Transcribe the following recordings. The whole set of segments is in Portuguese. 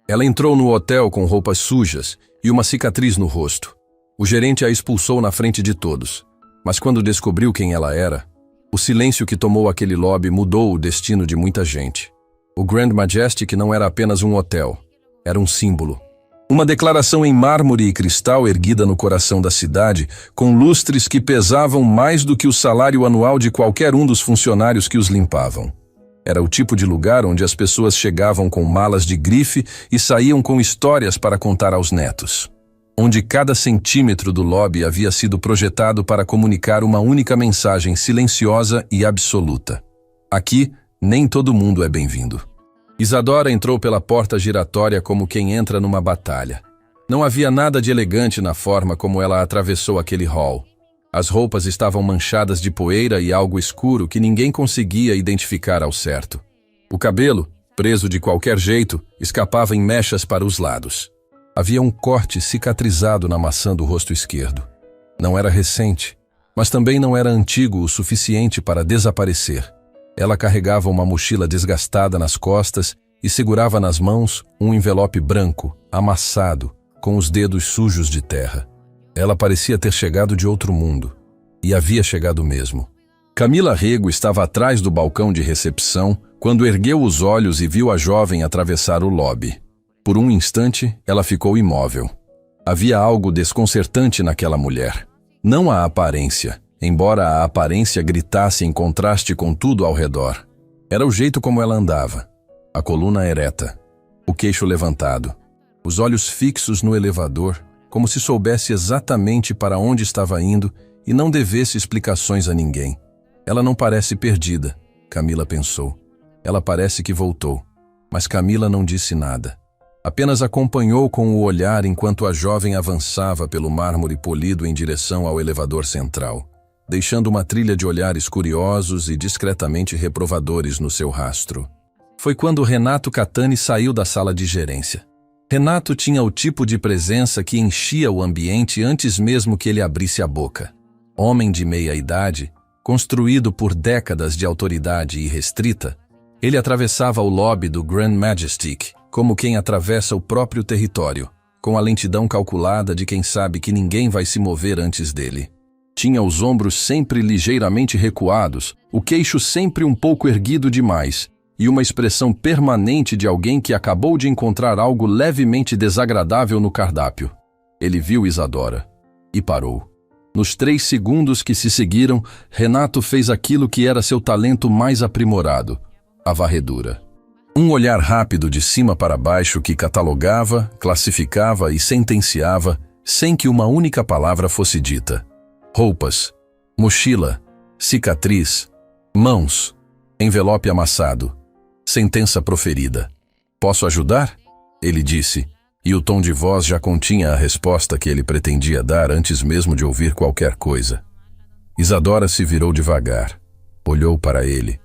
Ela entrou no hotel com roupas sujas e uma cicatriz no rosto. O gerente a expulsou na frente de todos, mas quando descobriu quem ela era, o silêncio que tomou aquele lobby mudou o destino de muita gente. O Grand Majestic não era apenas um hotel, era um símbolo. Uma declaração em mármore e cristal erguida no coração da cidade, com lustres que pesavam mais do que o salário anual de qualquer um dos funcionários que os limpavam. Era o tipo de lugar onde as pessoas chegavam com malas de grife e saíam com histórias para contar aos netos. Onde cada centímetro do lobby havia sido projetado para comunicar uma única mensagem silenciosa e absoluta. Aqui, nem todo mundo é bem-vindo. Isadora entrou pela porta giratória como quem entra numa batalha. Não havia nada de elegante na forma como ela atravessou aquele hall. As roupas estavam manchadas de poeira e algo escuro que ninguém conseguia identificar ao certo. O cabelo, preso de qualquer jeito, escapava em mechas para os lados. Havia um corte cicatrizado na maçã do rosto esquerdo. Não era recente, mas também não era antigo o suficiente para desaparecer. Ela carregava uma mochila desgastada nas costas e segurava nas mãos um envelope branco, amassado, com os dedos sujos de terra. Ela parecia ter chegado de outro mundo. E havia chegado mesmo. Camila Rego estava atrás do balcão de recepção quando ergueu os olhos e viu a jovem atravessar o lobby. Por um instante, ela ficou imóvel. Havia algo desconcertante naquela mulher. Não a aparência, embora a aparência gritasse em contraste com tudo ao redor. Era o jeito como ela andava. A coluna ereta, o queixo levantado, os olhos fixos no elevador, como se soubesse exatamente para onde estava indo e não devesse explicações a ninguém. Ela não parece perdida, Camila pensou. Ela parece que voltou, mas Camila não disse nada. Apenas acompanhou com o olhar enquanto a jovem avançava pelo mármore polido em direção ao elevador central, deixando uma trilha de olhares curiosos e discretamente reprovadores no seu rastro. Foi quando Renato Catani saiu da sala de gerência. Renato tinha o tipo de presença que enchia o ambiente antes mesmo que ele abrisse a boca. Homem de meia-idade, construído por décadas de autoridade irrestrita, ele atravessava o lobby do Grand Majestic como quem atravessa o próprio território, com a lentidão calculada de quem sabe que ninguém vai se mover antes dele. Tinha os ombros sempre ligeiramente recuados, o queixo sempre um pouco erguido demais, e uma expressão permanente de alguém que acabou de encontrar algo levemente desagradável no cardápio. Ele viu Isadora e parou. Nos 3 segundos que se seguiram, Renato fez aquilo que era seu talento mais aprimorado, a varredura. Um olhar rápido de cima para baixo que catalogava, classificava e sentenciava sem que uma única palavra fosse dita. Roupas, mochila, cicatriz, mãos, envelope amassado, sentença proferida. Posso ajudar? Ele disse, e o tom de voz já continha a resposta que ele pretendia dar antes mesmo de ouvir qualquer coisa. Isadora se virou devagar, olhou para ele.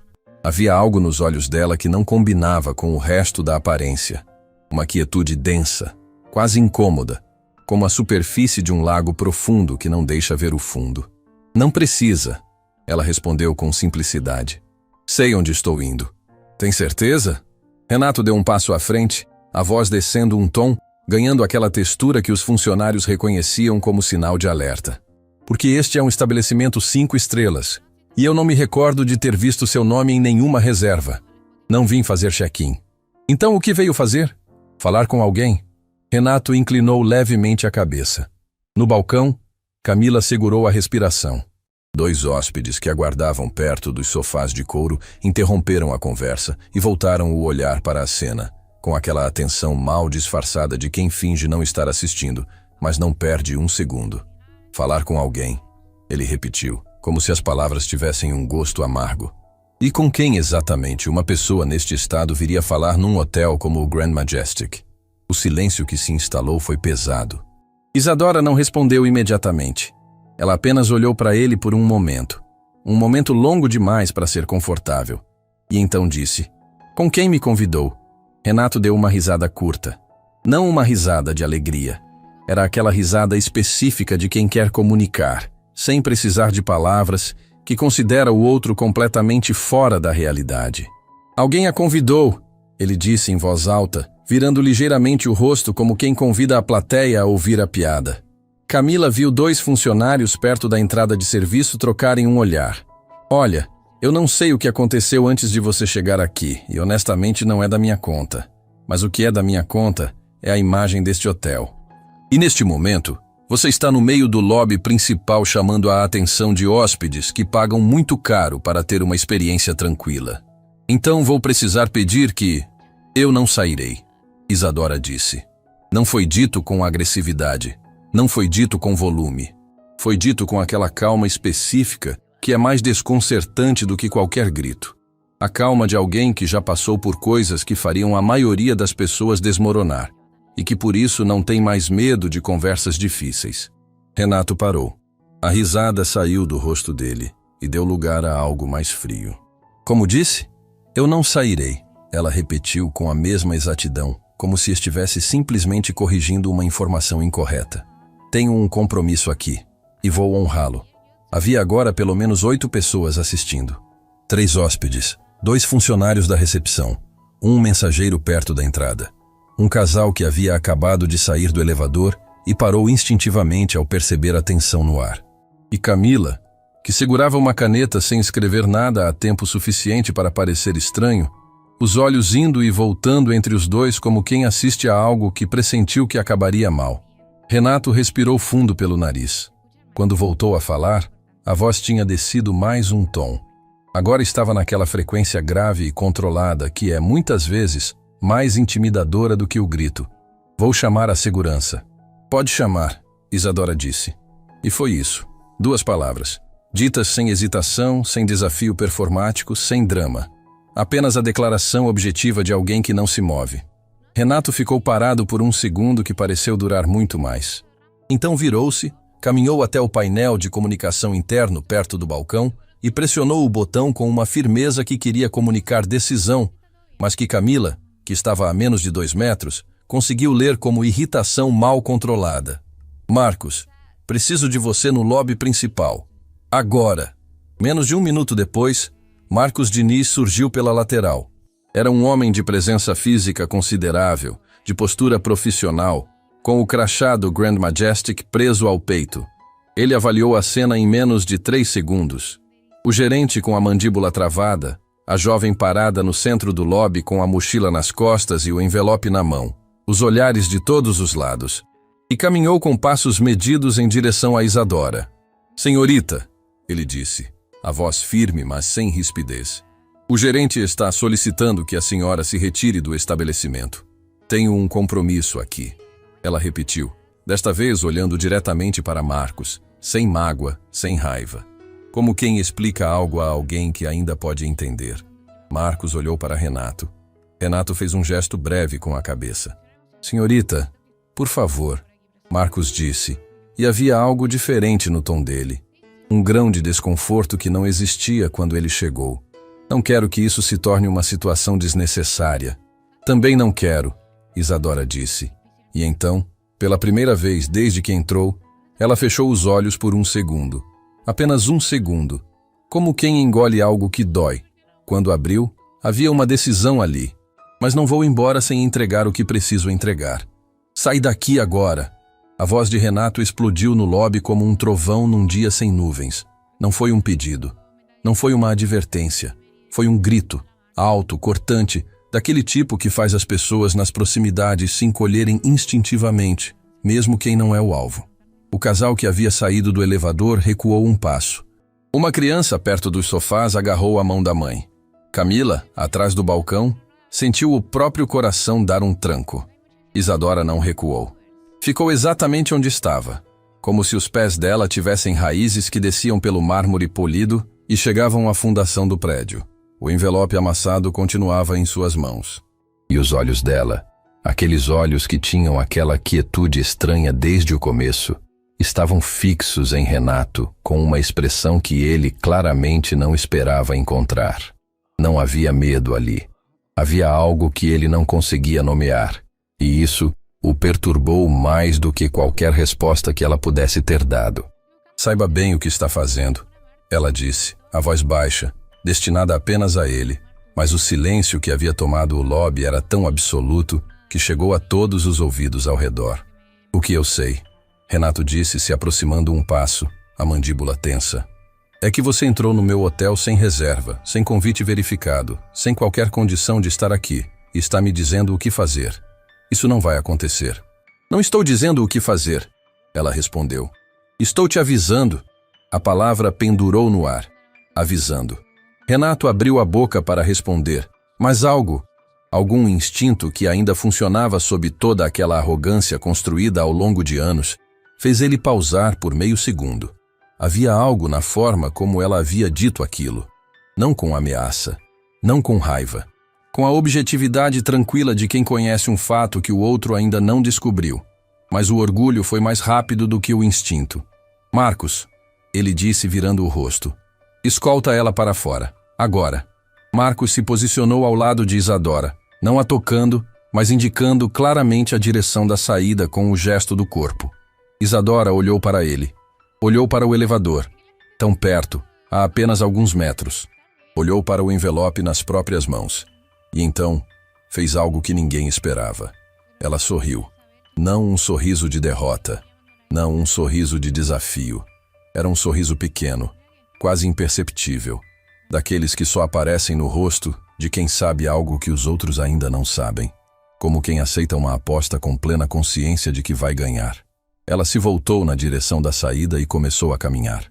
Havia algo nos olhos dela que não combinava com o resto da aparência. Uma quietude densa, quase incômoda, como a superfície de um lago profundo que não deixa ver o fundo. Não precisa, ela respondeu com simplicidade. Sei onde estou indo. Tem certeza? Renato deu um passo à frente, a voz descendo um tom, ganhando aquela textura que os funcionários reconheciam como sinal de alerta. Porque este é um estabelecimento 5 estrelas. E eu não me recordo de ter visto seu nome em nenhuma reserva. Não vim fazer check-in. Então o que veio fazer? Falar com alguém? Renato inclinou levemente a cabeça. No balcão, Camila segurou a respiração. 2 hóspedes que aguardavam perto dos sofás de couro interromperam a conversa e voltaram o olhar para a cena, com aquela atenção mal disfarçada de quem finge não estar assistindo, mas não perde um segundo. Falar com alguém, ele repetiu, como se as palavras tivessem um gosto amargo. E com quem exatamente uma pessoa neste estado viria falar num hotel como o Grand Majestic? O silêncio que se instalou foi pesado. Isadora não respondeu imediatamente. Ela apenas olhou para ele por um momento longo demais para ser confortável. E então disse, com quem me convidou? Renato deu uma risada curta. Não uma risada de alegria. Era aquela risada específica de quem quer comunicar, sem precisar de palavras, que considera o outro completamente fora da realidade. Alguém a convidou. ele disse em voz alta, virando ligeiramente o rosto como quem convida a plateia a ouvir a piada. Camila viu 2 funcionários perto da entrada de serviço trocarem um olhar. Olha, eu não sei o que aconteceu antes de você chegar aqui, e honestamente não é da minha conta. Mas o que é da minha conta é a imagem deste hotel. E neste momento, você está no meio do lobby principal chamando a atenção de hóspedes que pagam muito caro para ter uma experiência tranquila. Então vou precisar pedir que... Eu não sairei, Isadora disse. Não foi dito com agressividade. Não foi dito com volume. Foi dito com aquela calma específica que é mais desconcertante do que qualquer grito. A calma de alguém que já passou por coisas que fariam a maioria das pessoas desmoronar e que por isso não tem mais medo de conversas difíceis. Renato parou. A risada saiu do rosto dele e deu lugar a algo mais frio. Como disse? Eu não sairei, ela repetiu com a mesma exatidão, como se estivesse simplesmente corrigindo uma informação incorreta. Tenho um compromisso aqui, e vou honrá-lo. Havia agora pelo menos 8 pessoas assistindo. 3 hóspedes, 2 funcionários da recepção, um mensageiro perto da entrada. Um casal que havia acabado de sair do elevador e parou instintivamente ao perceber a tensão no ar. E Camila, que segurava uma caneta sem escrever nada há tempo suficiente para parecer estranho, os olhos indo e voltando entre os dois como quem assiste a algo que pressentiu que acabaria mal. Renato respirou fundo pelo nariz. Quando voltou a falar, a voz tinha descido mais um tom. Agora estava naquela frequência grave e controlada que é, muitas vezes, mais intimidadora do que o grito. Vou chamar a segurança. Pode chamar, Isadora disse. E foi isso. 2 palavras. Ditas sem hesitação, sem desafio performático, sem drama. Apenas a declaração objetiva de alguém que não se move. Renato ficou parado por um segundo que pareceu durar muito mais. Então virou-se, caminhou até o painel de comunicação interno perto do balcão e pressionou o botão com uma firmeza que queria comunicar decisão, mas que Camila, que estava a menos de 2 metros, conseguiu ler como irritação mal controlada. Marcos, preciso de você no lobby principal. Agora! Menos de 1 minuto depois, Marcos Diniz surgiu pela lateral. Era um homem de presença física considerável, de postura profissional, com o crachá do Grand Majestic preso ao peito. Ele avaliou a cena em menos de 3 segundos. O gerente com a mandíbula travada, a jovem parada no centro do lobby com a mochila nas costas e o envelope na mão, os olhares de todos os lados, e caminhou com passos medidos em direção a Isadora. Senhorita, ele disse, a voz firme, mas sem rispidez. O gerente está solicitando que a senhora se retire do estabelecimento. Tenho um compromisso aqui. Ela repetiu, desta vez olhando diretamente para Marcos, sem mágoa, sem raiva. Como quem explica algo a alguém que ainda pode entender. Marcos olhou para Renato. Renato fez um gesto breve com a cabeça. Senhorita, por favor, Marcos disse, e havia algo diferente no tom dele. Um grão de desconforto que não existia quando ele chegou. Não quero que isso se torne uma situação desnecessária. Também não quero, Isadora disse. E então, pela primeira vez desde que entrou, ela fechou os olhos por 1 segundo. Apenas 1 segundo. Como quem engole algo que dói. Quando abriu, havia uma decisão ali. Mas não vou embora sem entregar o que preciso entregar. Sai daqui agora! A voz de Renato explodiu no lobby como um trovão num dia sem nuvens. Não foi um pedido. Não foi uma advertência. Foi um grito, alto, cortante, daquele tipo que faz as pessoas nas proximidades se encolherem instintivamente, mesmo quem não é o alvo. O casal que havia saído do elevador recuou um passo. Uma criança perto dos sofás agarrou a mão da mãe. Camila, atrás do balcão, sentiu o próprio coração dar um tranco. Isadora não recuou. Ficou exatamente onde estava, como se os pés dela tivessem raízes que desciam pelo mármore polido e chegavam à fundação do prédio. O envelope amassado continuava em suas mãos. E os olhos dela, aqueles olhos que tinham aquela quietude estranha desde o começo, estavam fixos em Renato com uma expressão que ele claramente não esperava encontrar. Não havia medo ali. Havia algo que ele não conseguia nomear, e isso o perturbou mais do que qualquer resposta que ela pudesse ter dado. Saiba bem o que está fazendo, ela disse, a voz baixa, destinada apenas a ele, Mas o silêncio que havia tomado o lobby era tão absoluto que chegou a todos os ouvidos ao redor. O que eu sei, Renato disse, se aproximando um passo, a mandíbula tensa. É que você entrou no meu hotel sem reserva, sem convite verificado, sem qualquer condição de estar aqui, e está me dizendo o que fazer. Isso não vai acontecer. Não estou dizendo o que fazer, ela respondeu. Estou te avisando. A palavra pendurou no ar. Avisando. Renato abriu a boca para responder, mas algum instinto que ainda funcionava sob toda aquela arrogância construída ao longo de anos, fez ele pausar por meio segundo. Havia algo na forma como ela havia dito aquilo. Não com ameaça, não com raiva. Com a objetividade tranquila de quem conhece um fato que o outro ainda não descobriu. Mas o orgulho foi mais rápido do que o instinto. Marcos, ele disse virando o rosto. Escolta ela para fora, agora. Marcos se posicionou ao lado de Isadora, não a tocando, mas indicando claramente a direção da saída com o gesto do corpo. Isadora olhou para ele. Olhou para o elevador, tão perto, a apenas alguns metros. Olhou para o envelope nas próprias mãos. E então, fez algo que ninguém esperava. Ela sorriu. Não um sorriso de derrota. Não um sorriso de desafio. Era um sorriso pequeno, quase imperceptível. Daqueles que só aparecem no rosto de quem sabe algo que os outros ainda não sabem. Como quem aceita uma aposta com plena consciência de que vai ganhar. Ela se voltou na direção da saída e começou a caminhar.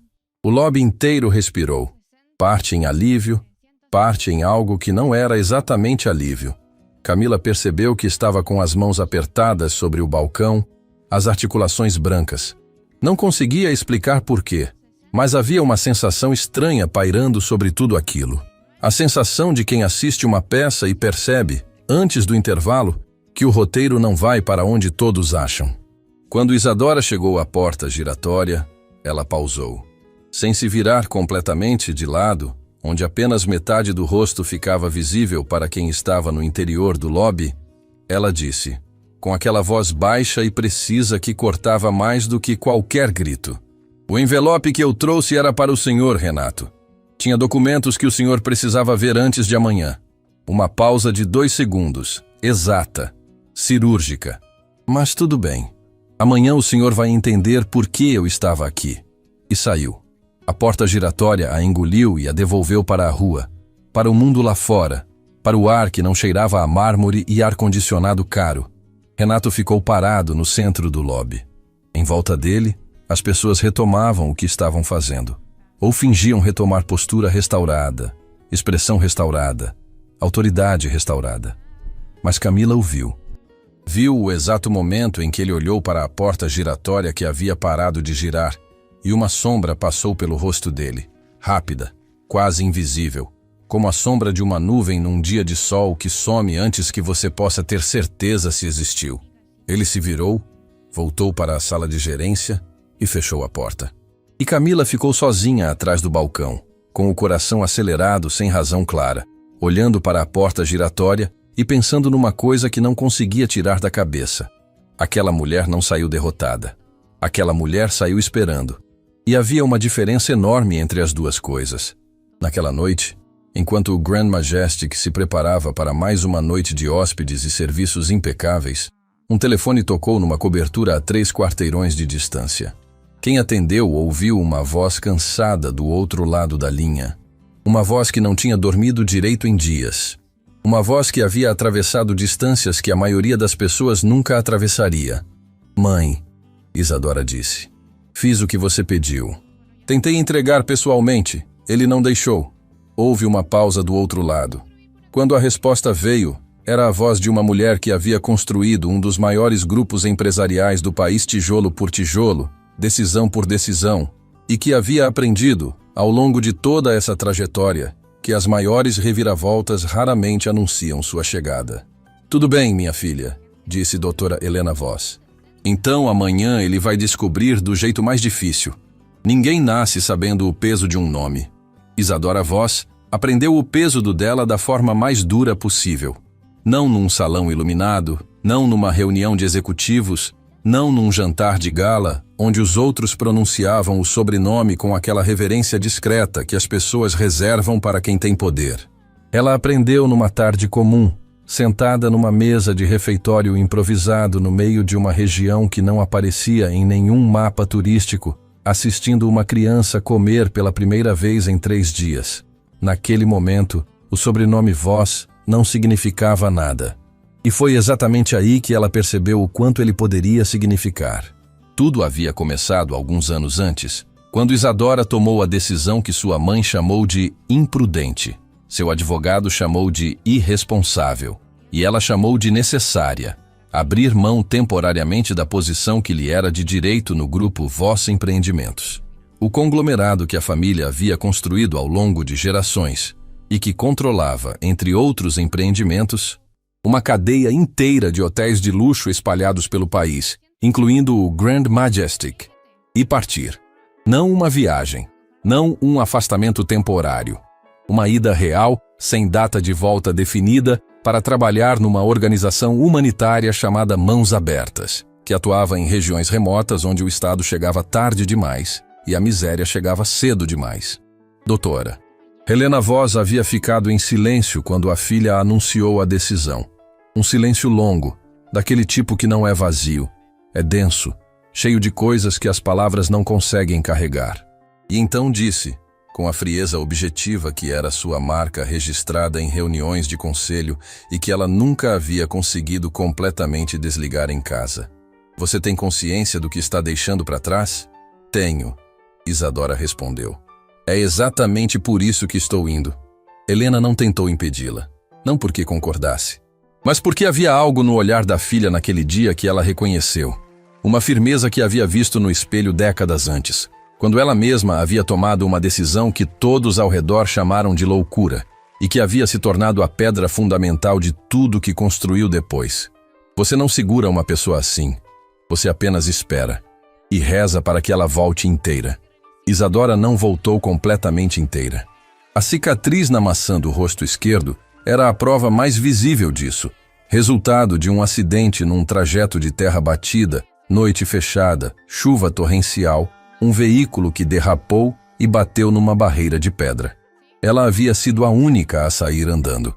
O lobby inteiro respirou. Parte em alívio, parte em algo que não era exatamente alívio. Camila percebeu que estava com as mãos apertadas sobre o balcão, as articulações brancas. Não conseguia explicar por quê, mas havia uma sensação estranha pairando sobre tudo aquilo. A sensação de quem assiste uma peça e percebe, antes do intervalo, que o roteiro não vai para onde todos acham. Quando Isadora chegou à porta giratória, ela pausou. Sem se virar completamente de lado, onde apenas metade do rosto ficava visível para quem estava no interior do lobby, ela disse, com aquela voz baixa e precisa que cortava mais do que qualquer grito. O envelope que eu trouxe era para o senhor, Renato. Tinha documentos que o senhor precisava ver antes de amanhã. Uma pausa de 2 segundos, exata, cirúrgica. Mas tudo bem. Amanhã o senhor vai entender por que eu estava aqui. E saiu. A porta giratória a engoliu e a devolveu para a rua, para o mundo lá fora, para o ar que não cheirava a mármore e ar-condicionado caro. Renato ficou parado no centro do lobby. Em volta dele, as pessoas retomavam o que estavam fazendo, ou fingiam retomar postura restaurada, expressão restaurada, autoridade restaurada. Mas Camila o viu. Viu o exato momento em que ele olhou para a porta giratória que havia parado de girar, e uma sombra passou pelo rosto dele, rápida, quase invisível, como a sombra de uma nuvem num dia de sol que some antes que você possa ter certeza se existiu. Ele se virou, voltou para a sala de gerência e fechou a porta. E Camila ficou sozinha atrás do balcão, com o coração acelerado sem razão clara, olhando para a porta giratória e pensando numa coisa que não conseguia tirar da cabeça. Aquela mulher não saiu derrotada. Aquela mulher saiu esperando. E havia uma diferença enorme entre as duas coisas. Naquela noite, enquanto o Grand Majestic se preparava para mais uma noite de hóspedes e serviços impecáveis, um telefone tocou numa cobertura a 3 quarteirões de distância. Quem atendeu ouviu uma voz cansada do outro lado da linha. Uma voz que não tinha dormido direito em dias. Uma voz que havia atravessado distâncias que a maioria das pessoas nunca atravessaria. Mãe, Isadora disse. Fiz o que você pediu. Tentei entregar pessoalmente. Ele não deixou. Houve uma pausa do outro lado. Quando a resposta veio, era a voz de uma mulher que havia construído um dos maiores grupos empresariais do país tijolo por tijolo, decisão por decisão, e que havia aprendido, ao longo de toda essa trajetória, que as maiores reviravoltas raramente anunciam sua chegada. Tudo bem, minha filha, disse doutora Helena Voss. Então amanhã ele vai descobrir do jeito mais difícil. Ninguém nasce sabendo o peso de um nome. Isadora Voss aprendeu o peso do dela da forma mais dura possível. Não num salão iluminado, não numa reunião de executivos, não num jantar de gala, onde os outros pronunciavam o sobrenome com aquela reverência discreta que as pessoas reservam para quem tem poder. Ela aprendeu numa tarde comum, sentada numa mesa de refeitório improvisado no meio de uma região que não aparecia em nenhum mapa turístico, assistindo uma criança comer pela primeira vez em 3 dias. Naquele momento, o sobrenome Voss não significava nada. E foi exatamente aí que ela percebeu o quanto ele poderia significar. Tudo havia começado alguns anos antes, quando Isadora tomou a decisão que sua mãe chamou de imprudente, seu advogado chamou de irresponsável, e ela chamou de necessária, abrir mão temporariamente da posição que lhe era de direito no grupo Voss Empreendimentos. O conglomerado que a família havia construído ao longo de gerações e que controlava, entre outros empreendimentos, uma cadeia inteira de hotéis de luxo espalhados pelo país, incluindo o Grand Majestic, e partir. Não uma viagem, não um afastamento temporário. Uma ida real, sem data de volta definida, para trabalhar numa organização humanitária chamada Mãos Abertas, que atuava em regiões remotas onde o Estado chegava tarde demais e a miséria chegava cedo demais. Doutora, Helena Voss havia ficado em silêncio quando a filha anunciou a decisão. Um silêncio longo, daquele tipo que não é vazio, é denso, cheio de coisas que as palavras não conseguem carregar. E então disse, com a frieza objetiva que era sua marca registrada em reuniões de conselho e que ela nunca havia conseguido completamente desligar em casa: "Você tem consciência do que está deixando para trás?" "Tenho", Isadora respondeu. "É exatamente por isso que estou indo." Helena não tentou impedi-la, não porque concordasse, mas porque havia algo no olhar da filha naquele dia que ela reconheceu. Uma firmeza que havia visto no espelho décadas antes, quando ela mesma havia tomado uma decisão que todos ao redor chamaram de loucura e que havia se tornado a pedra fundamental de tudo que construiu depois. Você não segura uma pessoa assim. Você apenas espera e reza para que ela volte inteira. Isadora não voltou completamente inteira. A cicatriz na maçã do rosto esquerdo era a prova mais visível disso, resultado de um acidente num trajeto de terra batida, noite fechada, chuva torrencial, um veículo que derrapou e bateu numa barreira de pedra. Ela havia sido a única a sair andando.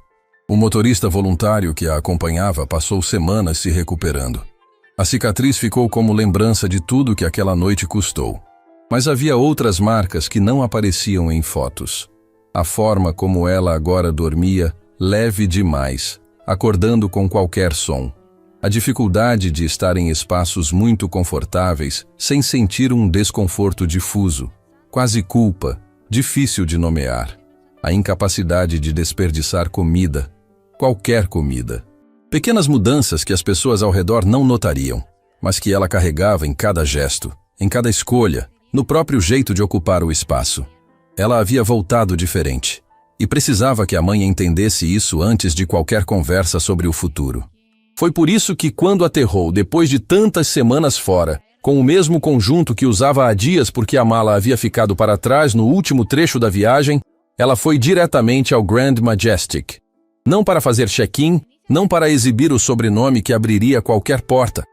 O motorista voluntário que a acompanhava passou semanas se recuperando. A cicatriz ficou como lembrança de tudo que aquela noite custou. Mas havia outras marcas que não apareciam em fotos. A forma como ela agora dormia, leve demais, acordando com qualquer som. A dificuldade de estar em espaços muito confortáveis sem sentir um desconforto difuso, quase culpa, difícil de nomear. A incapacidade de desperdiçar comida, qualquer comida. Pequenas mudanças que as pessoas ao redor não notariam, mas que ela carregava em cada gesto, em cada escolha, no próprio jeito de ocupar o espaço. Ela havia voltado diferente, e precisava que a mãe entendesse isso antes de qualquer conversa sobre o futuro. Foi por isso que, quando aterrou depois de tantas semanas fora, com o mesmo conjunto que usava há dias porque a mala havia ficado para trás no último trecho da viagem, ela foi diretamente ao Grand Majestic. Não para fazer check-in, não para exibir o sobrenome que abriria qualquer porta,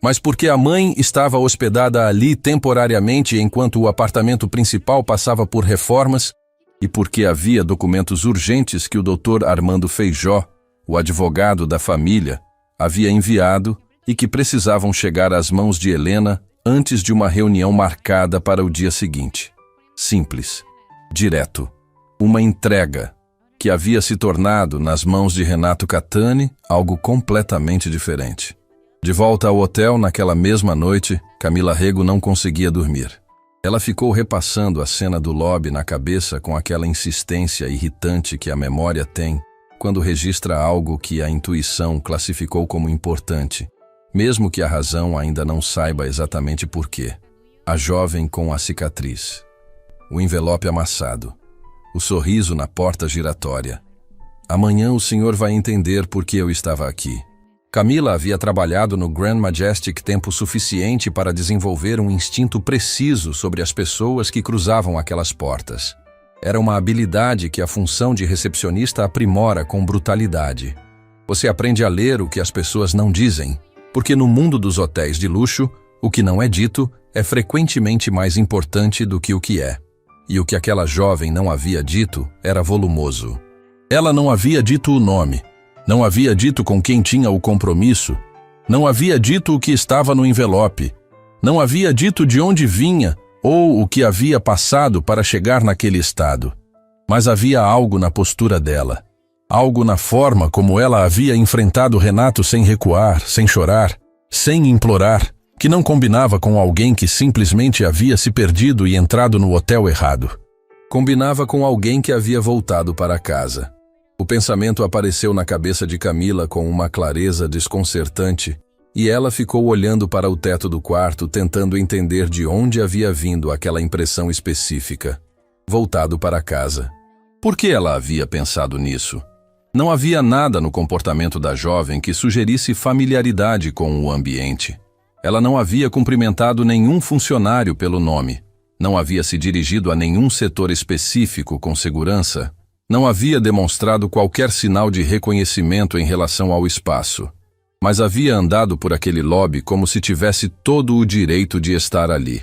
mas porque a mãe estava hospedada ali temporariamente enquanto o apartamento principal passava por reformas e porque havia documentos urgentes que o Dr. Armando Feijó, o advogado da família, havia enviado e que precisavam chegar às mãos de Helena antes de uma reunião marcada para o dia seguinte. Simples, direto, uma entrega que havia se tornado, nas mãos de Renato Catani, algo completamente diferente. De volta ao hotel naquela mesma noite, Camila Rego não conseguia dormir. Ela ficou repassando a cena do lobby na cabeça com aquela insistência irritante que a memória tem quando registra algo que a intuição classificou como importante, mesmo que a razão ainda não saiba exatamente por quê. A jovem com a cicatriz, o envelope amassado, o sorriso na porta giratória. Amanhã o senhor vai entender por que eu estava aqui. Camila havia trabalhado no Grand Majestic tempo suficiente para desenvolver um instinto preciso sobre as pessoas que cruzavam aquelas portas. Era uma habilidade que a função de recepcionista aprimora com brutalidade. Você aprende a ler o que as pessoas não dizem, porque no mundo dos hotéis de luxo, o que não é dito é frequentemente mais importante do que o que é. E o que aquela jovem não havia dito era volumoso. Ela não havia dito o nome, não havia dito com quem tinha o compromisso, não havia dito o que estava no envelope, não havia dito de onde vinha ou o que havia passado para chegar naquele estado. Mas havia algo na postura dela, algo na forma como ela havia enfrentado Renato sem recuar, sem chorar, sem implorar, que não combinava com alguém que simplesmente havia se perdido e entrado no hotel errado. Combinava com alguém que havia voltado para casa. O pensamento apareceu na cabeça de Camila com uma clareza desconcertante e ela ficou olhando para o teto do quarto tentando entender de onde havia vindo aquela impressão específica. Voltado para casa. Por que ela havia pensado nisso? Não havia nada no comportamento da jovem que sugerisse familiaridade com o ambiente. Ela não havia cumprimentado nenhum funcionário pelo nome. Não havia se dirigido a nenhum setor específico com segurança. Não havia demonstrado qualquer sinal de reconhecimento em relação ao espaço. Mas havia andado por aquele lobby como se tivesse todo o direito de estar ali.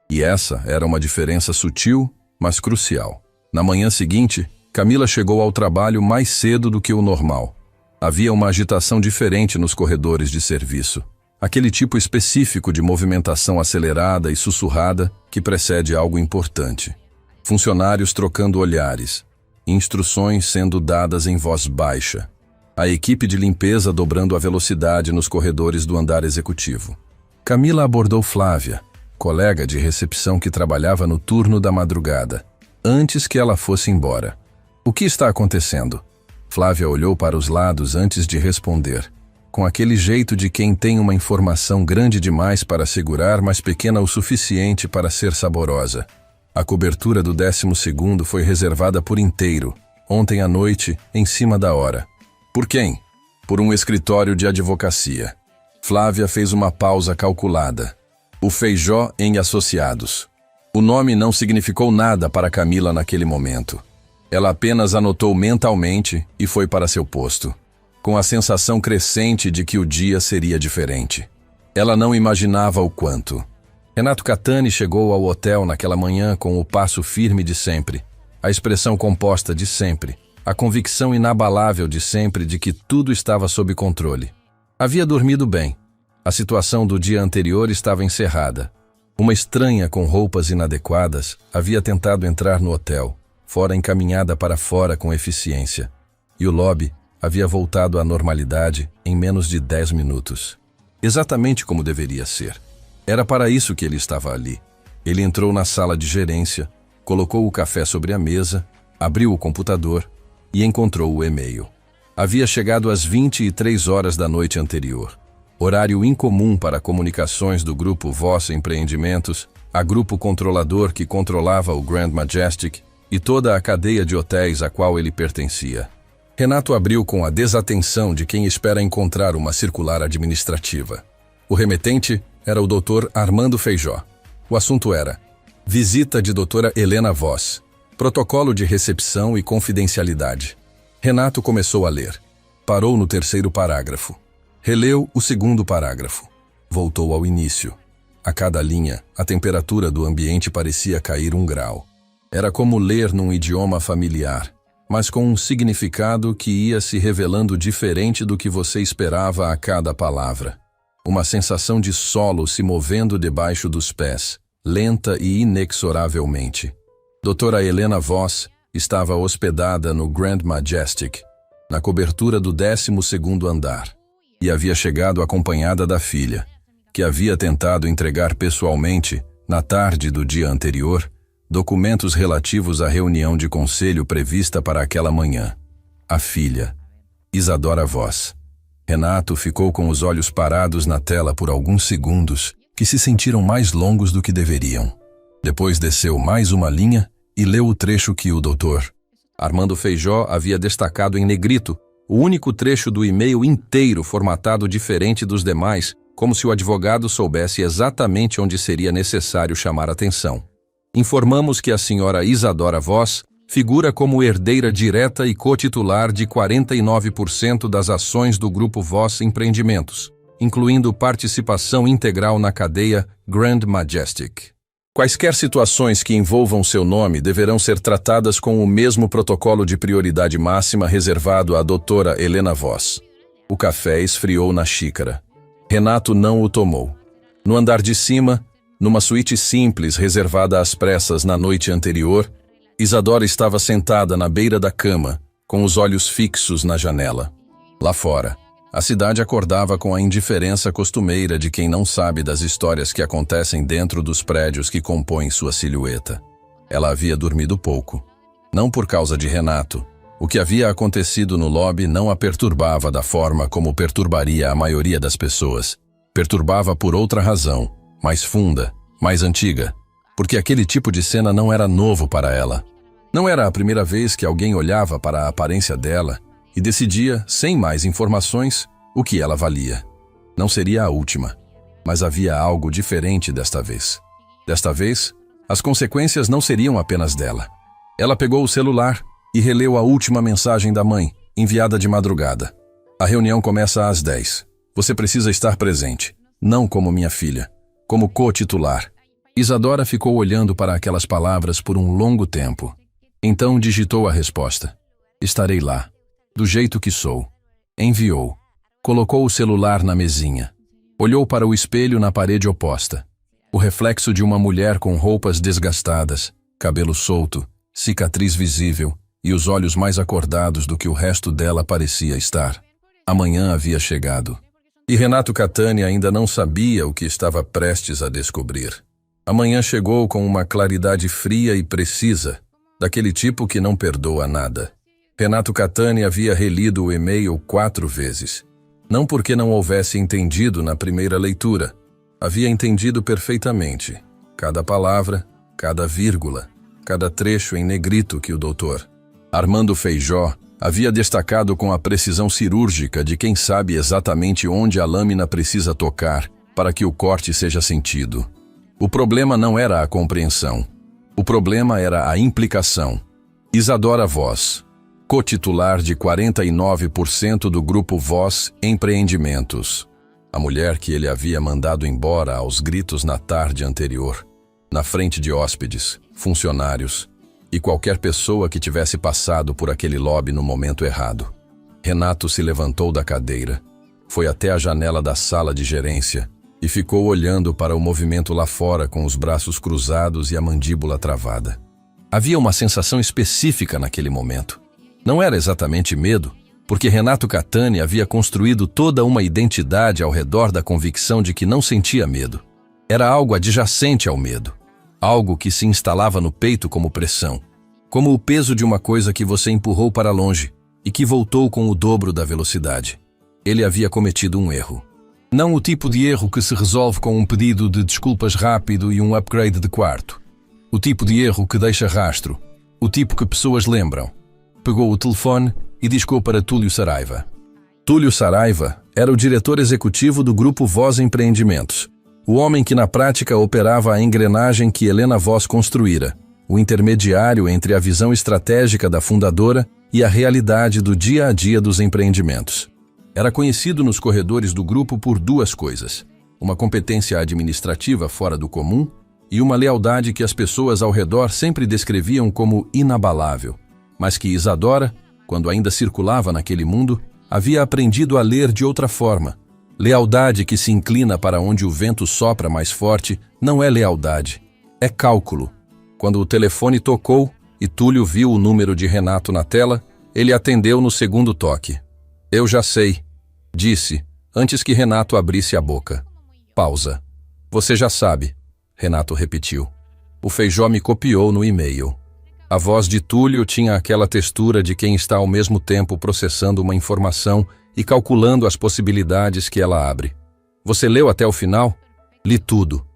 E essa era uma diferença sutil, mas crucial. Na manhã seguinte, Camila chegou ao trabalho mais cedo do que o normal. Havia uma agitação diferente nos corredores de serviço. Aquele tipo específico de movimentação acelerada e sussurrada que precede algo importante. Funcionários trocando olhares. Instruções sendo dadas em voz baixa. A equipe de limpeza dobrando a velocidade nos corredores do andar executivo. Camila abordou Flávia, colega de recepção que trabalhava no turno da madrugada, antes que ela fosse embora. O que está acontecendo? Flávia olhou para os lados antes de responder, com aquele jeito de quem tem uma informação grande demais para segurar, mas pequena o suficiente para ser saborosa. A cobertura do 12º foi reservada por inteiro, ontem à noite, em cima da hora. Por quem? Por um escritório de advocacia. Flávia fez uma pausa calculada. O Feijó em Associados. O nome não significou nada para Camila naquele momento. Ela apenas anotou mentalmente e foi para seu posto, com a sensação crescente de que o dia seria diferente. Ela não imaginava o quanto. Renato Catani chegou ao hotel naquela manhã com o passo firme de sempre, a expressão composta de sempre, a convicção inabalável de sempre de que tudo estava sob controle. Havia dormido bem. A situação do dia anterior estava encerrada. Uma estranha com roupas inadequadas havia tentado entrar no hotel, fora encaminhada para fora com eficiência. E o lobby havia voltado à normalidade em menos de 10 minutos. Exatamente como deveria ser. Era para isso que ele estava ali. Ele entrou na sala de gerência, colocou o café sobre a mesa, abriu o computador e encontrou o e-mail. Havia chegado às 23 horas da noite anterior. Horário incomum para comunicações do grupo Voss Empreendimentos, a grupo controlador que controlava o Grand Majestic e toda a cadeia de hotéis a qual ele pertencia. Renato abriu com a desatenção de quem espera encontrar uma circular administrativa. O remetente era o Dr. Armando Feijó. O assunto era: visita de Dra. Helena Voss. Protocolo de recepção e confidencialidade. Renato começou a ler. Parou no 3º parágrafo. Releu o 2º parágrafo. Voltou ao início. A cada linha, a temperatura do ambiente parecia cair 1 grau. Era como ler num idioma familiar, mas com um significado que ia se revelando diferente do que você esperava a cada palavra. Uma sensação de solo se movendo debaixo dos pés, lenta e inexoravelmente. Doutora Helena Voss estava hospedada no Grand Majestic, na cobertura do 12º andar, e havia chegado acompanhada da filha, que havia tentado entregar pessoalmente, na tarde do dia anterior, documentos relativos à reunião de conselho prevista para aquela manhã. A filha, Isadora Voss. Renato ficou com os olhos parados na tela por alguns segundos, que se sentiram mais longos do que deveriam. Depois desceu mais uma linha e leu o trecho que o Dr. Armando Feijó havia destacado em negrito, o único trecho do e-mail inteiro formatado diferente dos demais, como se o advogado soubesse exatamente onde seria necessário chamar atenção. Informamos que a senhora Isadora Voss figura como herdeira direta e cotitular de 49% das ações do Grupo Voss Empreendimentos, incluindo participação integral na cadeia Grand Majestic. Quaisquer situações que envolvam seu nome deverão ser tratadas com o mesmo protocolo de prioridade máxima reservado à doutora Helena Voss. O café esfriou na xícara. Renato não o tomou. No andar de cima, numa suíte simples reservada às pressas na noite anterior, Isadora estava sentada na beira da cama, com os olhos fixos na janela. Lá fora, a cidade acordava com a indiferença costumeira de quem não sabe das histórias que acontecem dentro dos prédios que compõem sua silhueta. Ela havia dormido pouco. Não por causa de Renato. O que havia acontecido no lobby não a perturbava da forma como perturbaria a maioria das pessoas. Perturbava por outra razão, mais funda, mais antiga, porque aquele tipo de cena não era novo para ela. Não era a primeira vez que alguém olhava para a aparência dela e decidia, sem mais informações, o que ela valia. Não seria a última, mas havia algo diferente desta vez. Desta vez, as consequências não seriam apenas dela. Ela pegou o celular e releu a última mensagem da mãe, enviada de madrugada. A reunião começa às 10. Você precisa estar presente, não como minha filha, como co-titular. Isadora ficou olhando para aquelas palavras por um longo tempo. Então digitou a resposta. Estarei lá, do jeito que sou. Enviou. Colocou o celular na mesinha. Olhou para o espelho na parede oposta. O reflexo de uma mulher com roupas desgastadas, cabelo solto, cicatriz visível e os olhos mais acordados do que o resto dela parecia estar. Amanhã havia chegado. E Renato Catani ainda não sabia o que estava prestes a descobrir. Amanhã chegou com uma claridade fria e precisa, daquele tipo que não perdoa nada. Renato Catani havia relido o e-mail 4 vezes. Não porque não houvesse entendido na primeira leitura. Havia entendido perfeitamente. Cada palavra, cada vírgula, cada trecho em negrito que o doutor Armando Feijó havia destacado com a precisão cirúrgica de quem sabe exatamente onde a lâmina precisa tocar para que o corte seja sentido. O problema não era a compreensão. O problema era a implicação. Isadora Voss, co-titular de 49% do grupo Voss Empreendimentos. A mulher que ele havia mandado embora aos gritos na tarde anterior, na frente de hóspedes, funcionários e qualquer pessoa que tivesse passado por aquele lobby no momento errado. Renato se levantou da cadeira, foi até a janela da sala de gerência e ficou olhando para o movimento lá fora com os braços cruzados e a mandíbula travada. Havia uma sensação específica naquele momento. Não era exatamente medo, porque Renato Catani havia construído toda uma identidade ao redor da convicção de que não sentia medo. Era algo adjacente ao medo. Algo que se instalava no peito como pressão, como o peso de uma coisa que você empurrou para longe e que voltou com o dobro da velocidade. Ele havia cometido um erro. Não o tipo de erro que se resolve com um pedido de desculpas rápido e um upgrade de quarto. O tipo de erro que deixa rastro. O tipo que pessoas lembram. Pegou o telefone e discou para Túlio Saraiva. Túlio Saraiva era o diretor executivo do grupo Voss Empreendimentos. O homem que na prática operava a engrenagem que Helena Voss construíra, o intermediário entre a visão estratégica da fundadora e a realidade do dia a dia dos empreendimentos. Era conhecido nos corredores do grupo por duas coisas: uma competência administrativa fora do comum e uma lealdade que as pessoas ao redor sempre descreviam como inabalável, mas que Isadora, quando ainda circulava naquele mundo, havia aprendido a ler de outra forma. Lealdade que se inclina para onde o vento sopra mais forte não é lealdade, é cálculo. Quando o telefone tocou e Túlio viu o número de Renato na tela, ele atendeu no segundo toque. Eu já sei, disse, antes que Renato abrisse a boca. Pausa. Você já sabe, Renato repetiu. O Feijó me copiou no e-mail. A voz de Túlio tinha aquela textura de quem está ao mesmo tempo processando uma informação e calculando as possibilidades que ela abre. Você leu até o final? Li tudo.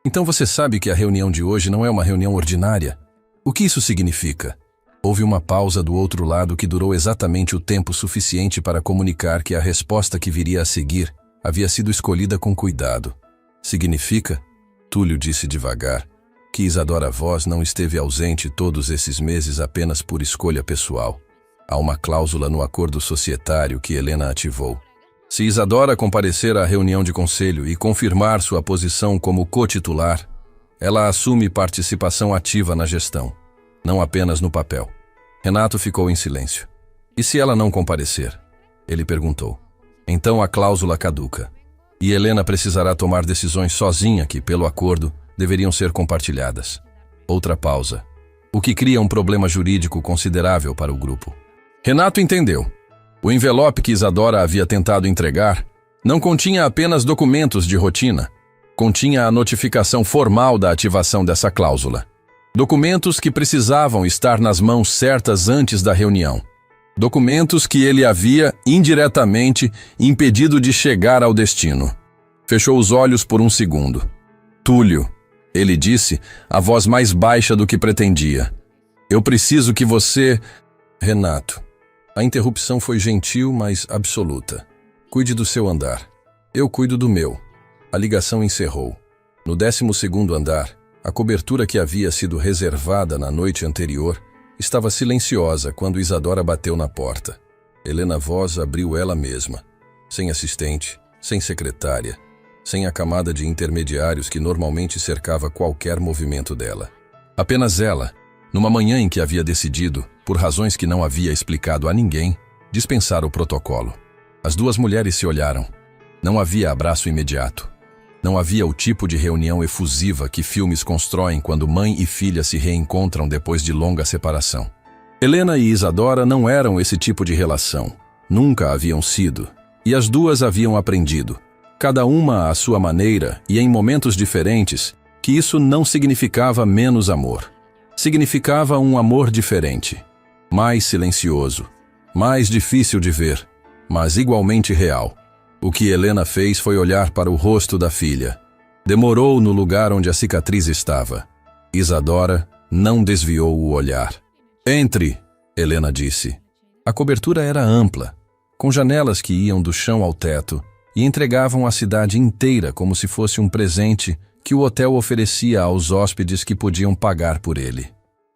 Então você sabe que a reunião de hoje não é uma reunião ordinária? O que isso significa? Houve uma pausa do outro lado que durou exatamente o tempo suficiente para comunicar que a resposta que viria a seguir havia sido escolhida com cuidado. Significa, Túlio disse devagar, que Isadora Voss não esteve ausente todos esses meses apenas por escolha pessoal. Há uma cláusula no acordo societário que Helena ativou. Se Isadora comparecer à reunião de conselho e confirmar sua posição como co-titular, Ela assume participação ativa na gestão, não apenas no papel. Renato ficou em silêncio. E se ela não comparecer? Ele perguntou. Então a cláusula caduca. E Helena precisará tomar decisões sozinha que, pelo acordo, deveriam ser compartilhadas. Outra pausa. O que cria um problema jurídico considerável para o grupo. Renato entendeu. O envelope que Isadora havia tentado entregar não continha apenas documentos de rotina. Continha a notificação formal da ativação dessa cláusula. Documentos que precisavam estar nas mãos certas antes da reunião. Documentos que ele havia, indiretamente, impedido de chegar ao destino. Fechou os olhos por um segundo. Túlio, ele disse, a voz mais baixa do que pretendia. Eu preciso que você... Renato. A interrupção foi gentil, mas absoluta. Cuide do seu andar. Eu cuido do meu. A ligação encerrou. No 12º andar, a cobertura que havia sido reservada na noite anterior estava silenciosa quando Isadora bateu na porta. Helena Voz abriu ela mesma, sem assistente, sem secretária, sem a camada de intermediários que normalmente cercava qualquer movimento dela. Apenas ela, numa manhã em que havia decidido, por razões que não havia explicado a ninguém, dispensar o protocolo. As duas mulheres se olharam. Não havia abraço imediato. Não havia o tipo de reunião efusiva que filmes constroem quando mãe e filha se reencontram depois de longa separação. Helena e Isadora não eram esse tipo de relação. Nunca haviam sido. E as duas haviam aprendido, cada uma à sua maneira e em momentos diferentes, que isso não significava menos amor. Significava um amor diferente, mais silencioso, mais difícil de ver, mas igualmente real. O que Helena fez foi olhar para o rosto da filha. Demorou no lugar onde a cicatriz estava. Isadora não desviou o olhar. Entre, Helena disse. A cobertura era ampla, com janelas que iam do chão ao teto e entregavam a cidade inteira como se fosse um presente que o hotel oferecia aos hóspedes que podiam pagar por ele.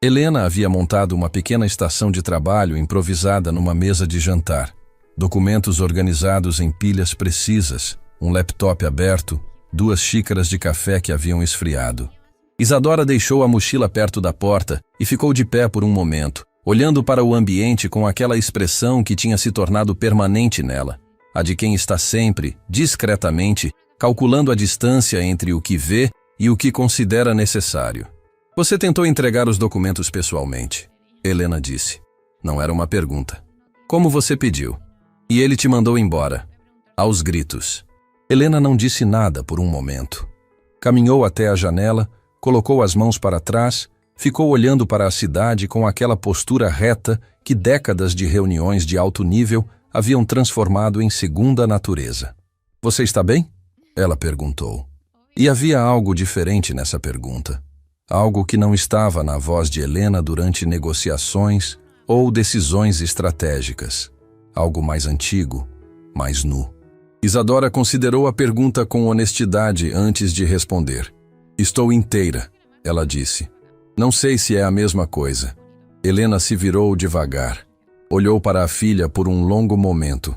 Helena havia montado uma pequena estação de trabalho improvisada numa mesa de jantar. Documentos organizados em pilhas precisas, um laptop aberto, 2 xícaras de café que haviam esfriado. Isadora deixou a mochila perto da porta e ficou de pé por um momento, olhando para o ambiente com aquela expressão que tinha se tornado permanente nela, a de quem está sempre, discretamente, calculando a distância entre o que vê e o que considera necessário. Você tentou entregar os documentos pessoalmente, Helena disse. Não era uma pergunta. Como você pediu? E ele te mandou embora, aos gritos. Helena não disse nada por um momento. Caminhou até a janela, colocou as mãos para trás, ficou olhando para a cidade com aquela postura reta que décadas de reuniões de alto nível haviam transformado em segunda natureza. Você está bem? Ela perguntou. E havia algo diferente nessa pergunta. Algo que não estava na voz de Helena durante negociações ou decisões estratégicas. Algo mais antigo, mais nu. Isadora considerou a pergunta com honestidade antes de responder. Estou inteira, ela disse. Não sei se é a mesma coisa. Helena se virou devagar. Olhou para a filha por um longo momento.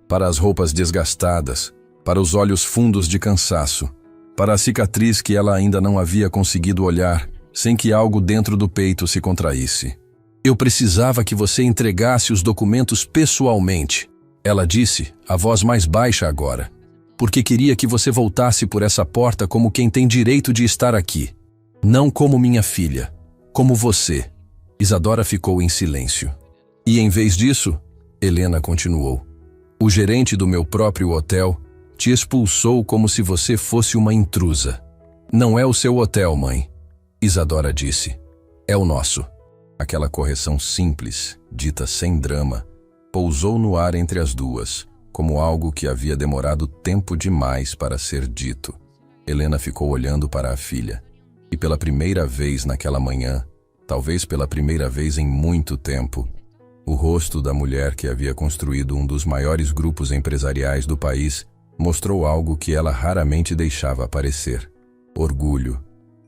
Para as roupas desgastadas, para os olhos fundos de cansaço, para a cicatriz que ela ainda não havia conseguido olhar, sem que algo dentro do peito se contraísse. Eu precisava que você entregasse os documentos pessoalmente, ela disse, a voz mais baixa agora, porque queria que você voltasse por essa porta como quem tem direito de estar aqui. Não como minha filha, como você. Isadora ficou em silêncio. E em vez disso, Helena continuou, o gerente do meu próprio hotel te expulsou como se você fosse uma intrusa. Não é o seu hotel, mãe, Isadora disse. É o nosso. Aquela correção simples, dita sem drama, pousou no ar entre as duas, como algo que havia demorado tempo demais para ser dito. Helena ficou olhando para a filha, e pela primeira vez naquela manhã, talvez pela primeira vez em muito tempo, o rosto da mulher que havia construído um dos maiores grupos empresariais do país mostrou algo que ela raramente deixava aparecer: orgulho.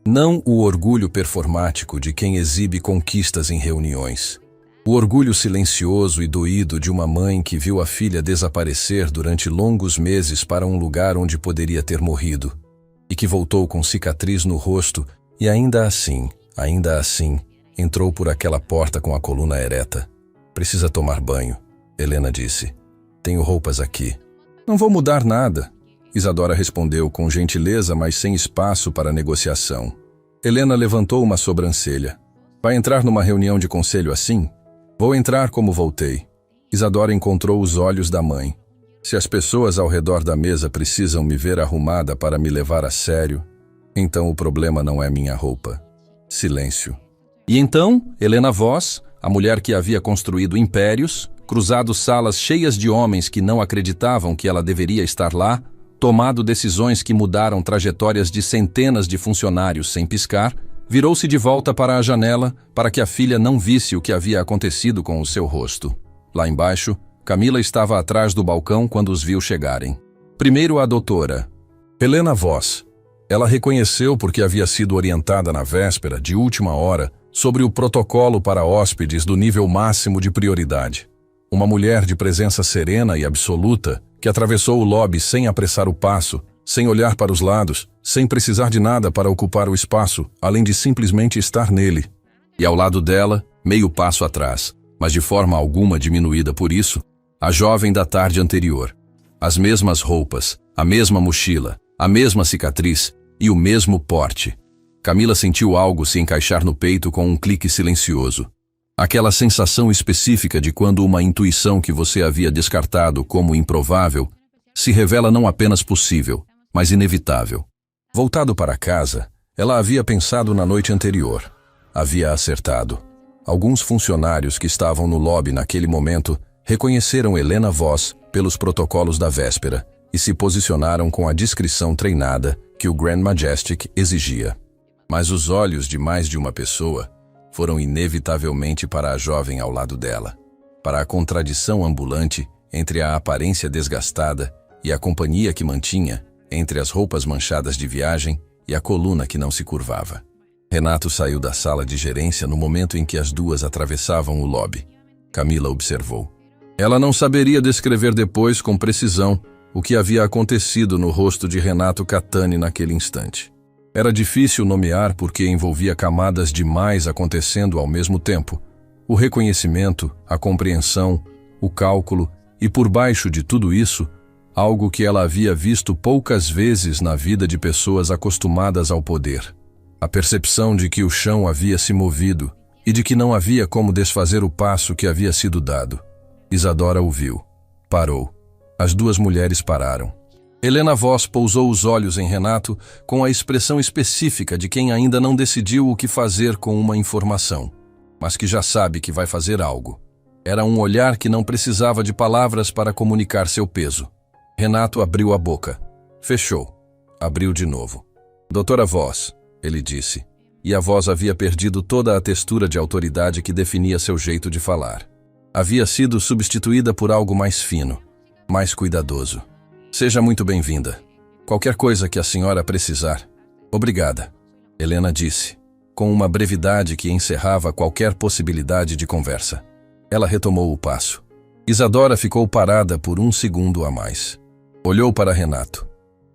Não o orgulho performático de quem exibe conquistas em reuniões. O orgulho silencioso e doído de uma mãe que viu a filha desaparecer durante longos meses para um lugar onde poderia ter morrido, e que voltou com cicatriz no rosto E ainda assim, entrou por aquela porta com a coluna ereta. Precisa tomar banho, Helena disse. Tenho roupas aqui. Não vou mudar nada, Isadora respondeu com gentileza, mas sem espaço para negociação. Helena levantou uma sobrancelha. Vai entrar numa reunião de conselho assim? Vou entrar como voltei. Isadora encontrou os olhos da mãe. Se as pessoas ao redor da mesa precisam me ver arrumada para me levar a sério, então o problema não é minha roupa. Silêncio. E então, Helena Voss, a mulher que havia construído impérios, cruzado salas cheias de homens que não acreditavam que ela deveria estar lá, tomado decisões que mudaram trajetórias de centenas de funcionários sem piscar, virou-se de volta para a janela para que a filha não visse o que havia acontecido com o seu rosto. Lá embaixo, Camila estava atrás do balcão quando os viu chegarem. Primeiro a doutora. Helena Voss. Ela reconheceu porque havia sido orientada na véspera, de última hora, sobre o protocolo para hóspedes do nível máximo de prioridade. Uma mulher de presença serena e absoluta, que atravessou o lobby sem apressar o passo, sem olhar para os lados, sem precisar de nada para ocupar o espaço, além de simplesmente estar nele. E ao lado dela, meio passo atrás, mas de forma alguma diminuída por isso, a jovem da tarde anterior. As mesmas roupas, a mesma mochila, a mesma cicatriz e o mesmo porte. Camila sentiu algo se encaixar no peito com um clique silencioso. Aquela sensação específica de quando uma intuição que você havia descartado como improvável se revela não apenas possível, mas inevitável. Voltado para casa, ela havia pensado na noite anterior. Havia acertado. Alguns funcionários que estavam no lobby naquele momento reconheceram Helena Voss pelos protocolos da véspera e se posicionaram com a discrição treinada que o Grand Majestic exigia. Mas os olhos de mais de uma pessoa foram inevitavelmente para a jovem ao lado dela, para a contradição ambulante entre a aparência desgastada e a companhia que mantinha, entre as roupas manchadas de viagem e a coluna que não se curvava. Renato saiu da sala de gerência no momento em que as duas atravessavam o lobby. Camila observou. Ela não saberia descrever depois com precisão o que havia acontecido no rosto de Renato Catani naquele instante. Era difícil nomear porque envolvia camadas demais acontecendo ao mesmo tempo. O reconhecimento, a compreensão, o cálculo e, por baixo de tudo isso, algo que ela havia visto poucas vezes na vida de pessoas acostumadas ao poder. A percepção de que o chão havia se movido e de que não havia como desfazer o passo que havia sido dado. Isadora ouviu. Parou. As duas mulheres pararam. Helena Voss pousou os olhos em Renato com a expressão específica de quem ainda não decidiu o que fazer com uma informação, mas que já sabe que vai fazer algo. Era um olhar que não precisava de palavras para comunicar seu peso. Renato abriu a boca. Fechou. Abriu de novo. Doutora Voss, ele disse, e a voz havia perdido toda a textura de autoridade que definia seu jeito de falar. Havia sido substituída por algo mais fino, mais cuidadoso. Seja muito bem-vinda. Qualquer coisa que a senhora precisar. Obrigada, Helena disse, com uma brevidade que encerrava qualquer possibilidade de conversa. Ela retomou o passo. Isadora ficou parada por um segundo a mais. Olhou para Renato.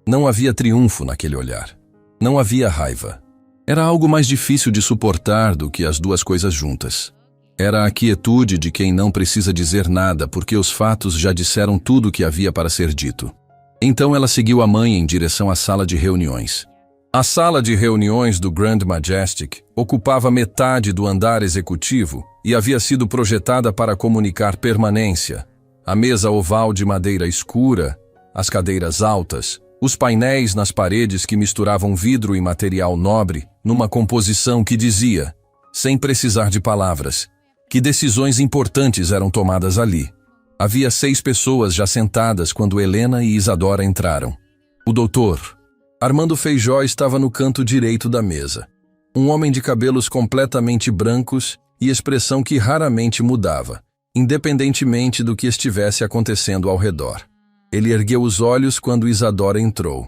Não havia triunfo naquele olhar. Não havia raiva. Era algo mais difícil de suportar do que as duas coisas juntas. Era a quietude de quem não precisa dizer nada porque os fatos já disseram tudo o que havia para ser dito. Então ela seguiu a mãe em direção à sala de reuniões. A sala de reuniões do Grand Majestic ocupava metade do andar executivo e havia sido projetada para comunicar permanência. A mesa oval de madeira escura, as cadeiras altas, os painéis nas paredes que misturavam vidro e material nobre numa composição que dizia, sem precisar de palavras, que decisões importantes eram tomadas ali. Havia 6 pessoas já sentadas quando Helena e Isadora entraram. O doutor Armando Feijó estava no canto direito da mesa. Um homem de cabelos completamente brancos e expressão que raramente mudava, independentemente do que estivesse acontecendo ao redor. Ele ergueu os olhos quando Isadora entrou.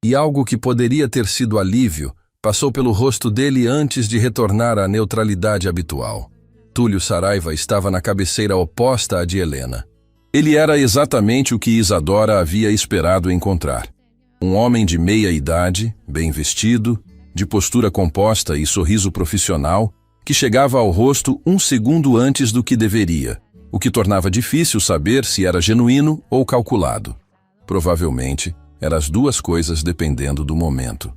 E algo que poderia ter sido alívio passou pelo rosto dele antes de retornar à neutralidade habitual. Túlio Saraiva estava na cabeceira oposta à de Helena. Ele era exatamente o que Isadora havia esperado encontrar. Um homem de meia idade, bem vestido, de postura composta e sorriso profissional, que chegava ao rosto um segundo antes do que deveria, o que tornava difícil saber se era genuíno ou calculado. Provavelmente, eram as duas coisas dependendo do momento.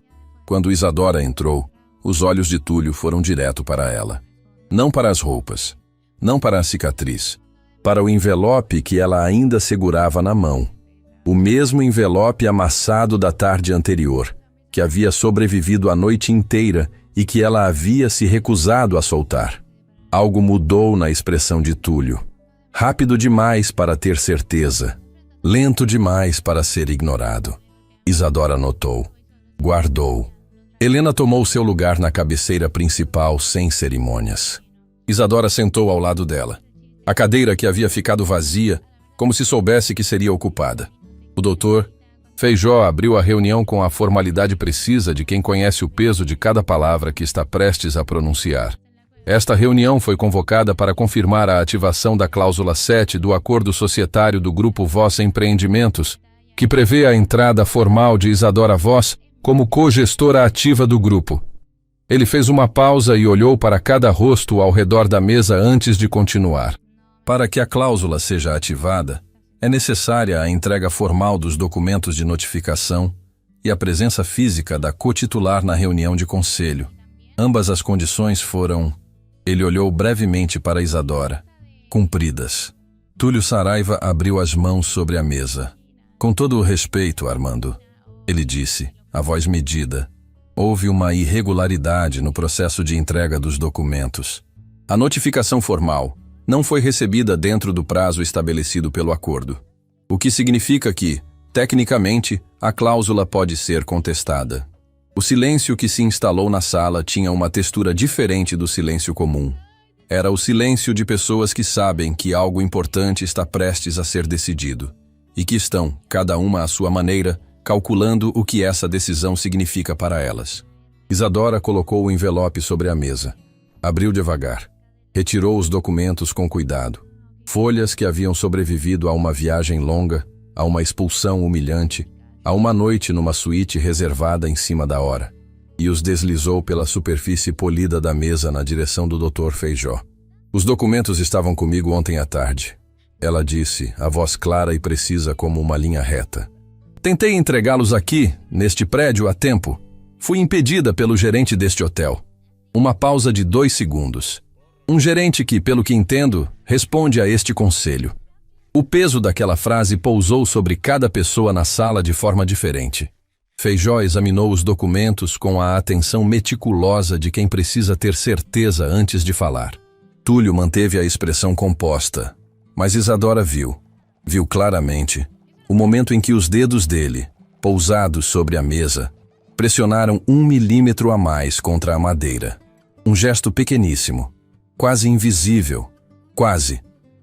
Quando Isadora entrou, os olhos de Túlio foram direto para ela. Não para as roupas, não para a cicatriz, para o envelope que ela ainda segurava na mão. O mesmo envelope amassado da tarde anterior, que havia sobrevivido a noite inteira e que ela havia se recusado a soltar. Algo mudou na expressão de Túlio. Rápido demais para ter certeza, lento demais para ser ignorado. Isadora notou, guardou. Helena tomou seu lugar na cabeceira principal sem cerimônias. Isadora sentou ao lado dela. A cadeira que havia ficado vazia, como se soubesse que seria ocupada. O doutor Feijó abriu a reunião com a formalidade precisa de quem conhece o peso de cada palavra que está prestes a pronunciar. Esta reunião foi convocada para confirmar a ativação da cláusula 7 do Acordo Societário do Grupo Voz Empreendimentos, que prevê a entrada formal de Isadora Voz como cogestora ativa do grupo. Ele fez uma pausa e olhou para cada rosto ao redor da mesa antes de continuar. Para que a cláusula seja ativada, é necessária a entrega formal dos documentos de notificação e a presença física da cotitular na reunião de conselho. Ambas as condições foram... Ele olhou brevemente para Isadora. Cumpridas. Túlio Saraiva abriu as mãos sobre a mesa. Com todo o respeito, Armando, ele disse, a voz medida. Houve uma irregularidade no processo de entrega dos documentos. A notificação formal não foi recebida dentro do prazo estabelecido pelo acordo, o que significa que, tecnicamente, a cláusula pode ser contestada. O silêncio que se instalou na sala tinha uma textura diferente do silêncio comum. Era o silêncio de pessoas que sabem que algo importante está prestes a ser decidido e que estão, cada uma à sua maneira, calculando o que essa decisão significa para elas. Isadora colocou o envelope sobre a mesa. Abriu devagar. Retirou os documentos com cuidado. Folhas que haviam sobrevivido a uma viagem longa, a uma expulsão humilhante, a uma noite numa suíte reservada em cima da hora, e os deslizou pela superfície polida da mesa na direção do Dr. Feijó. Os documentos estavam comigo ontem à tarde. Ela disse, a voz clara e precisa como uma linha reta. Tentei entregá-los aqui, neste prédio, a tempo. Fui impedida pelo gerente deste hotel. Uma pausa de 2 segundos. Um gerente que, pelo que entendo, responde a este conselho. O peso daquela frase pousou sobre cada pessoa na sala de forma diferente. Feijó examinou os documentos com a atenção meticulosa de quem precisa ter certeza antes de falar. Túlio manteve a expressão composta, mas Isadora viu claramente, o momento em que os dedos dele, pousados sobre a mesa, pressionaram 1 milímetro a mais contra a madeira. Um gesto pequeníssimo, quase invisível, quase.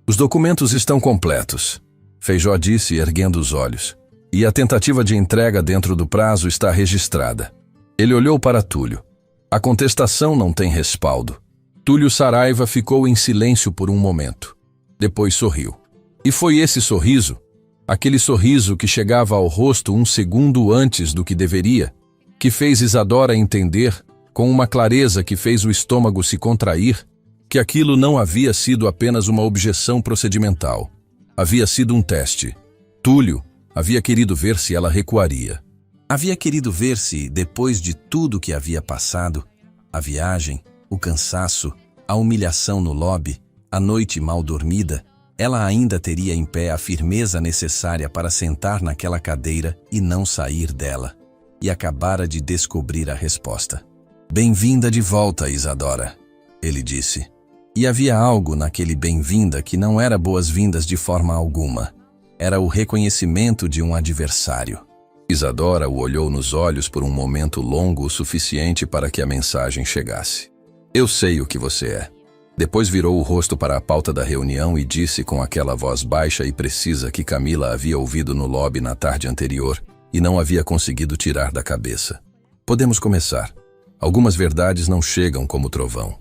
Os documentos estão completos, Feijó disse, erguendo os olhos. E a tentativa de entrega dentro do prazo está registrada. Ele olhou para Túlio. A contestação não tem respaldo. Túlio Saraiva ficou em silêncio por um momento. Depois sorriu. E foi esse sorriso, aquele sorriso que chegava ao rosto um segundo antes do que deveria, que fez Isadora entender, com uma clareza que fez o estômago se contrair, que aquilo não havia sido apenas uma objeção procedimental. Havia sido um teste. Túlio havia querido ver se ela recuaria. Havia querido ver se, depois de tudo que havia passado, a viagem, o cansaço, a humilhação no lobby, a noite mal dormida, ela ainda teria em pé a firmeza necessária para sentar naquela cadeira e não sair dela. E acabara de descobrir a resposta. Bem-vinda de volta, Isadora, ele disse. E havia algo naquele bem-vinda que não era boas-vindas de forma alguma. Era o reconhecimento de um adversário. Isadora o olhou nos olhos por um momento longo o suficiente para que a mensagem chegasse. Eu sei o que você é. Depois virou o rosto para a pauta da reunião e disse com aquela voz baixa e precisa que Camila havia ouvido no lobby na tarde anterior e não havia conseguido tirar da cabeça. Podemos começar. Algumas verdades não chegam como trovão.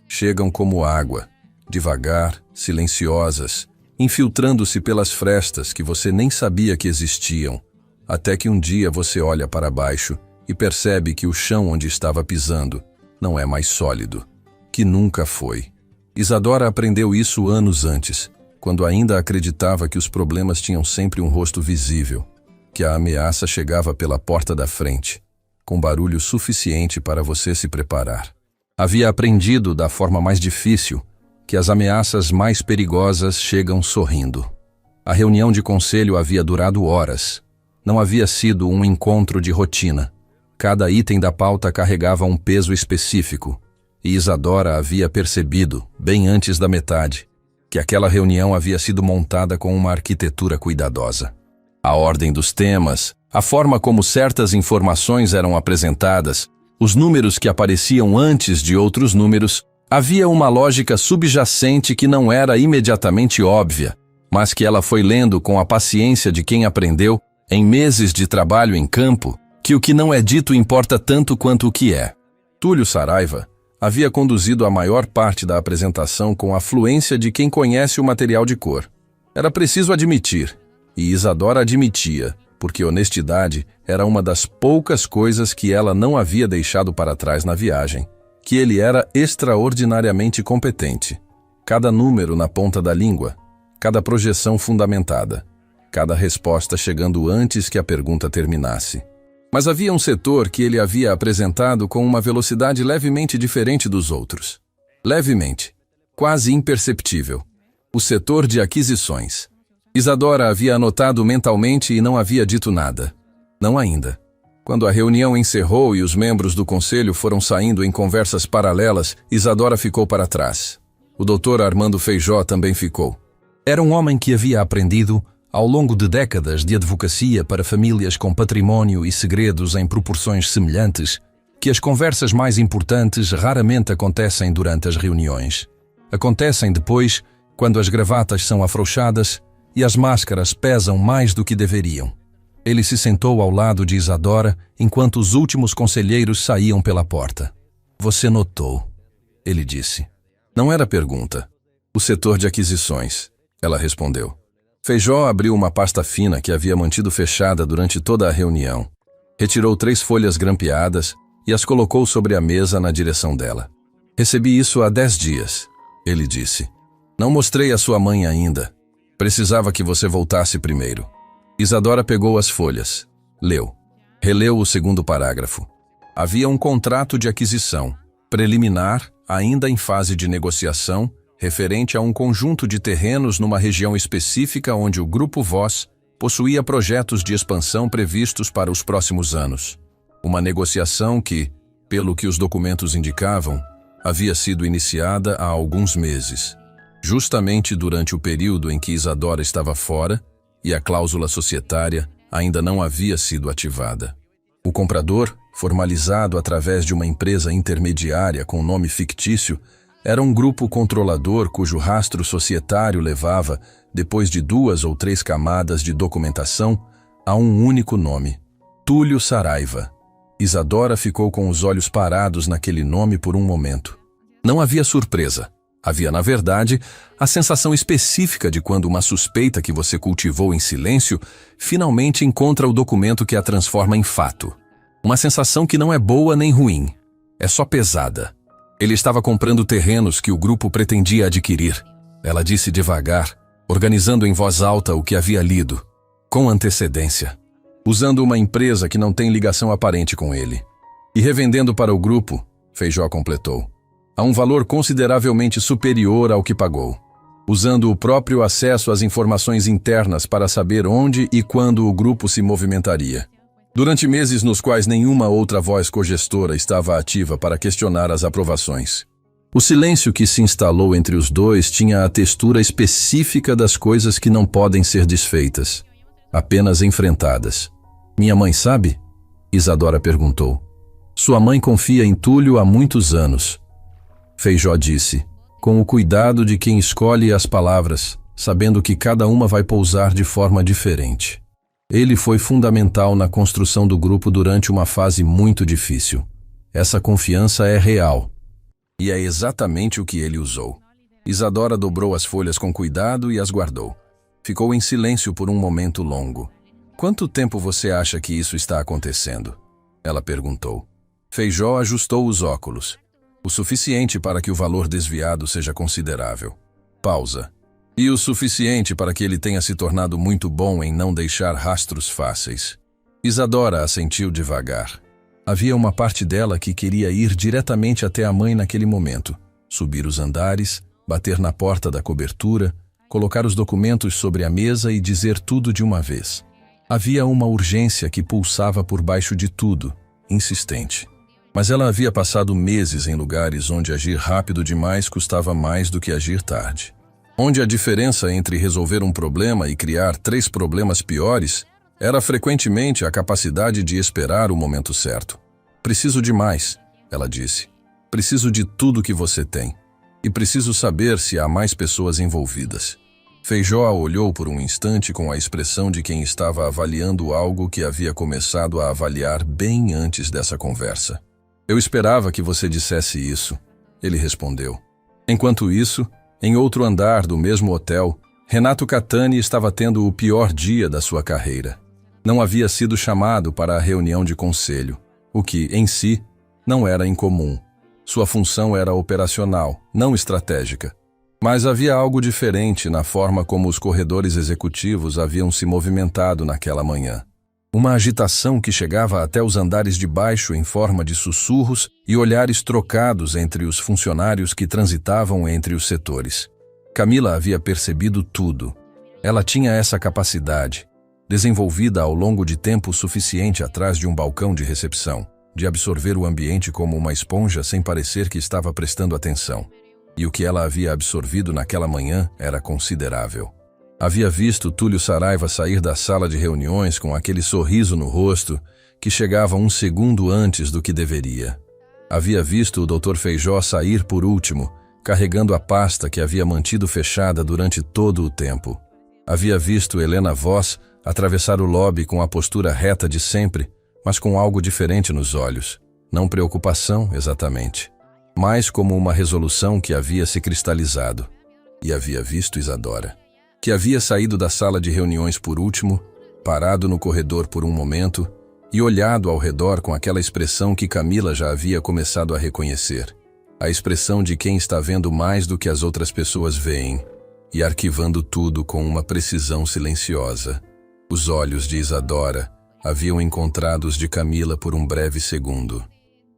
Chegam como água, devagar, silenciosas, infiltrando-se pelas frestas que você nem sabia que existiam, até que um dia você olha para baixo e percebe que o chão onde estava pisando não é mais sólido, que nunca foi. Isadora aprendeu isso anos antes, quando ainda acreditava que os problemas tinham sempre um rosto visível, que a ameaça chegava pela porta da frente, com barulho suficiente para você se preparar. Havia aprendido da forma mais difícil que as ameaças mais perigosas chegam sorrindo. A reunião de conselho havia durado horas. Não havia sido um encontro de rotina. Cada item da pauta carregava um peso específico, e Isadora havia percebido, bem antes da metade, que aquela reunião havia sido montada com uma arquitetura cuidadosa. A ordem dos temas, a forma como certas informações eram apresentadas, os números que apareciam antes de outros números, havia uma lógica subjacente que não era imediatamente óbvia, mas que ela foi lendo com a paciência de quem aprendeu, em meses de trabalho em campo, que o que não é dito importa tanto quanto o que é. Túlio Saraiva havia conduzido a maior parte da apresentação com a fluência de quem conhece o material de cor. Era preciso admitir, e Isadora admitia, porque honestidade era uma das poucas coisas que ela não havia deixado para trás na viagem, que ele era extraordinariamente competente. Cada número na ponta da língua, cada projeção fundamentada, cada resposta chegando antes que a pergunta terminasse. Mas havia um setor que ele havia apresentado com uma velocidade levemente diferente dos outros. Levemente, quase imperceptível. O setor de aquisições. Isadora havia anotado mentalmente e não havia dito nada. Não ainda. Quando a reunião encerrou e os membros do conselho foram saindo em conversas paralelas, Isadora ficou para trás. O Dr. Armando Feijó também ficou. Era um homem que havia aprendido, ao longo de décadas de advocacia para famílias com património e segredos em proporções semelhantes, que as conversas mais importantes raramente acontecem durante as reuniões. Acontecem depois, quando as gravatas são afrouxadas e as máscaras pesam mais do que deveriam. Ele se sentou ao lado de Isadora enquanto os últimos conselheiros saíam pela porta. "Você notou", ele disse. Não era pergunta. "O setor de aquisições", ela respondeu. Feijó abriu uma pasta fina que havia mantido fechada durante toda a reunião. Retirou 3 folhas grampeadas e as colocou sobre a mesa na direção dela. "Recebi isso há 10 dias", ele disse. "Não mostrei à sua mãe ainda. Precisava que você voltasse primeiro." Isadora pegou as folhas. Leu. Releu o segundo parágrafo. Havia um contrato de aquisição, preliminar, ainda em fase de negociação, referente a um conjunto de terrenos numa região específica onde o Grupo Voz possuía projetos de expansão previstos para os próximos anos. Uma negociação que, pelo que os documentos indicavam, havia sido iniciada há alguns meses, justamente durante o período em que Isadora estava fora e a cláusula societária ainda não havia sido ativada. O comprador, formalizado através de uma empresa intermediária com nome fictício, era um grupo controlador cujo rastro societário levava, depois de 2 ou 3 camadas de documentação, a um único nome: Túlio Saraiva. Isadora ficou com os olhos parados naquele nome por um momento. Não havia surpresa. Havia, na verdade, a sensação específica de quando uma suspeita que você cultivou em silêncio finalmente encontra o documento que a transforma em fato. Uma sensação que não é boa nem ruim. É só pesada. Ele estava comprando terrenos que o grupo pretendia adquirir. Ela disse devagar, organizando em voz alta o que havia lido, com antecedência, usando uma empresa que não tem ligação aparente com ele. E revendendo para o grupo, Feijó completou, a um valor consideravelmente superior ao que pagou, usando o próprio acesso às informações internas para saber onde e quando o grupo se movimentaria. Durante meses nos quais nenhuma outra voz cogestora estava ativa para questionar as aprovações. O silêncio que se instalou entre os dois tinha a textura específica das coisas que não podem ser desfeitas, apenas enfrentadas. "Minha mãe sabe?" Isadora perguntou. "Sua mãe confia em Túlio há muitos anos." Feijó disse, com o cuidado de quem escolhe as palavras, sabendo que cada uma vai pousar de forma diferente. Ele foi fundamental na construção do grupo durante uma fase muito difícil. Essa confiança é real. E é exatamente o que ele usou. Isadora dobrou as folhas com cuidado e as guardou. Ficou em silêncio por um momento longo. "Quanto tempo você acha que isso está acontecendo?" Ela perguntou. Feijó ajustou os óculos. O suficiente para que o valor desviado seja considerável. Pausa. E o suficiente para que ele tenha se tornado muito bom em não deixar rastros fáceis. Isadora assentiu devagar. Havia uma parte dela que queria ir diretamente até a mãe naquele momento, subir os andares, bater na porta da cobertura, colocar os documentos sobre a mesa e dizer tudo de uma vez. Havia uma urgência que pulsava por baixo de tudo, insistente. Mas ela havia passado meses em lugares onde agir rápido demais custava mais do que agir tarde. Onde a diferença entre resolver um problema e criar 3 problemas piores era frequentemente a capacidade de esperar o momento certo. Preciso de mais, ela disse. Preciso de tudo que você tem. E preciso saber se há mais pessoas envolvidas. Feijó a olhou por um instante com a expressão de quem estava avaliando algo que havia começado a avaliar bem antes dessa conversa. Eu esperava que você dissesse isso, ele respondeu. Enquanto isso, em outro andar do mesmo hotel, Renato Catani estava tendo o pior dia da sua carreira. Não havia sido chamado para a reunião de conselho, o que, em si, não era incomum. Sua função era operacional, não estratégica. Mas havia algo diferente na forma como os corredores executivos haviam se movimentado naquela manhã. Uma agitação que chegava até os andares de baixo em forma de sussurros e olhares trocados entre os funcionários que transitavam entre os setores. Camila havia percebido tudo. Ela tinha essa capacidade, desenvolvida ao longo de tempo suficiente atrás de um balcão de recepção, de absorver o ambiente como uma esponja sem parecer que estava prestando atenção. E o que ela havia absorvido naquela manhã era considerável. Havia visto Túlio Saraiva sair da sala de reuniões com aquele sorriso no rosto que chegava 1 segundo antes do que deveria. Havia visto o Dr. Feijó sair por último, carregando a pasta que havia mantido fechada durante todo o tempo. Havia visto Helena Voss atravessar o lobby com a postura reta de sempre, mas com algo diferente nos olhos. Não preocupação, exatamente, mas como uma resolução que havia se cristalizado. E havia visto Isadora, que havia saído da sala de reuniões por último, parado no corredor por um momento e olhado ao redor com aquela expressão que Camila já havia começado a reconhecer. A expressão de quem está vendo mais do que as outras pessoas veem e arquivando tudo com uma precisão silenciosa. Os olhos de Isadora haviam encontrado os de Camila por um breve segundo.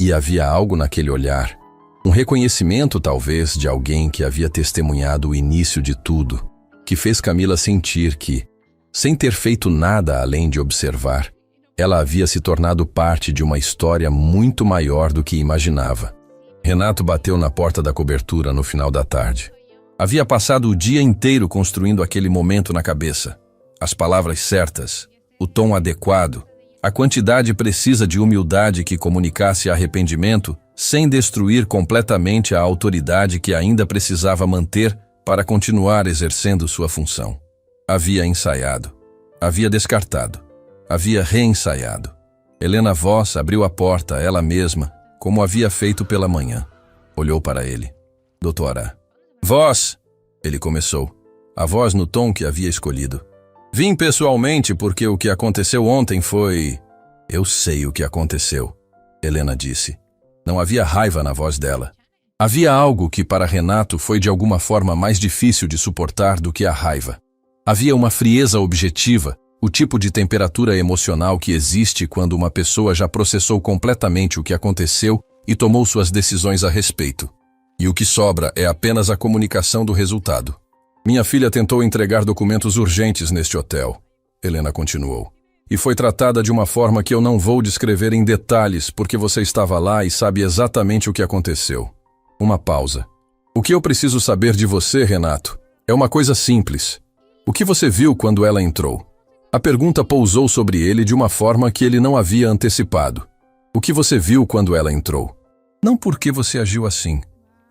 E havia algo naquele olhar, um reconhecimento talvez de alguém que havia testemunhado o início de tudo, que fez Camila sentir que, sem ter feito nada além de observar, ela havia se tornado parte de uma história muito maior do que imaginava. Renato bateu na porta da cobertura no final da tarde. Havia passado o dia inteiro construindo aquele momento na cabeça. As palavras certas, o tom adequado, a quantidade precisa de humildade que comunicasse arrependimento sem destruir completamente a autoridade que ainda precisava manter para continuar exercendo sua função. Havia ensaiado, havia descartado, havia reensaiado. Helena Voss abriu a porta ela mesma, como havia feito pela manhã. Olhou para ele. Doutora. Voss, ele começou, a voz no tom que havia escolhido. Vim pessoalmente porque o que aconteceu ontem foi... Eu sei o que aconteceu, Helena disse. Não havia raiva na voz dela. Havia algo que para Renato foi de alguma forma mais difícil de suportar do que a raiva. Havia uma frieza objetiva, o tipo de temperatura emocional que existe quando uma pessoa já processou completamente o que aconteceu e tomou suas decisões a respeito. E o que sobra é apenas a comunicação do resultado. Minha filha tentou entregar documentos urgentes neste hotel, Helena continuou. E foi tratada de uma forma que eu não vou descrever em detalhes porque você estava lá e sabe exatamente o que aconteceu. Uma pausa. O que eu preciso saber de você, Renato, é uma coisa simples. O que você viu quando ela entrou? A pergunta pousou sobre ele de uma forma que ele não havia antecipado. O que você viu quando ela entrou? Não porque você agiu assim,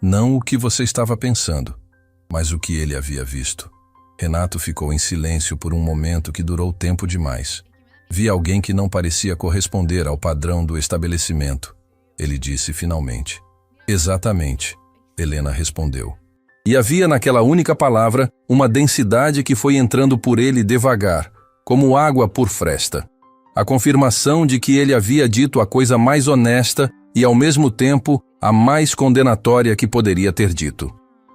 não o que você estava pensando, mas o que ele havia visto. Renato ficou em silêncio por um momento que durou tempo demais. Vi alguém que não parecia corresponder ao padrão do estabelecimento, ele disse finalmente. Exatamente, Helena respondeu. E havia naquela única palavra uma densidade que foi entrando por ele devagar, como água por fresta. A confirmação de que ele havia dito a coisa mais honesta e, ao mesmo tempo, a mais condenatória que poderia ter dito.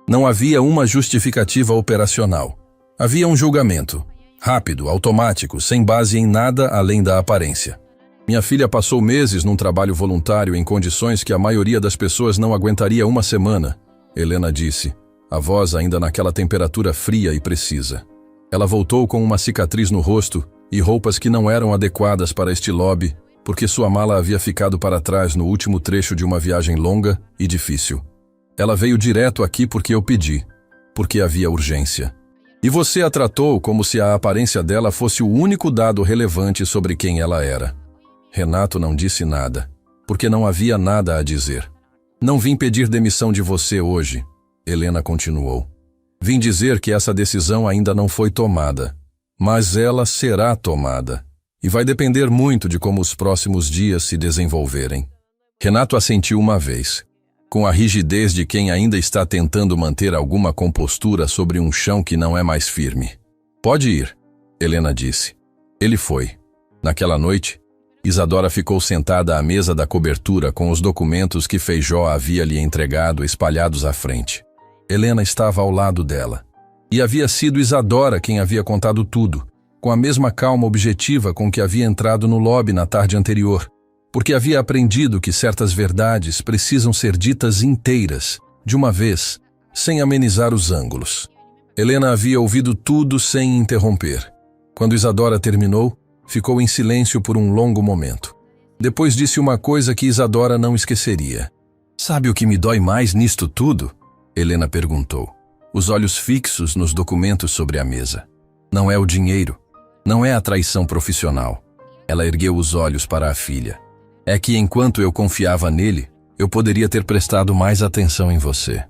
Não havia uma justificativa operacional. Havia um julgamento, rápido, automático, sem base em nada além da aparência. Minha filha passou meses num trabalho voluntário em condições que a maioria das pessoas não aguentaria uma semana, Helena disse, a voz ainda naquela temperatura fria e precisa. Ela voltou com uma cicatriz no rosto e roupas que não eram adequadas para este lobby, porque sua mala havia ficado para trás no último trecho de uma viagem longa e difícil. Ela veio direto aqui porque eu pedi, porque havia urgência. E você a tratou como se a aparência dela fosse o único dado relevante sobre quem ela era. Renato não disse nada, porque não havia nada a dizer. Não vim pedir demissão de você hoje, Helena continuou. Vim dizer que essa decisão ainda não foi tomada, mas ela será tomada, e vai depender muito de como os próximos dias se desenvolverem. Renato assentiu uma vez, com a rigidez de quem ainda está tentando manter alguma compostura sobre um chão que não é mais firme. Pode ir, Helena disse. Ele foi. Naquela noite, Isadora ficou sentada à mesa da cobertura com os documentos que Feijó havia lhe entregado espalhados à frente. Helena estava ao lado dela. E havia sido Isadora quem havia contado tudo, com a mesma calma objetiva com que havia entrado no lobby na tarde anterior, porque havia aprendido que certas verdades precisam ser ditas inteiras, de uma vez, sem amenizar os ângulos. Helena havia ouvido tudo sem interromper. Quando Isadora terminou, ficou em silêncio por um longo momento. Depois disse uma coisa que Isadora não esqueceria. Sabe o que me dói mais nisto tudo? Helena perguntou, os olhos fixos nos documentos sobre a mesa. Não é o dinheiro, não é a traição profissional. Ela ergueu os olhos para a filha. É que enquanto eu confiava nele, eu poderia ter prestado mais atenção em você.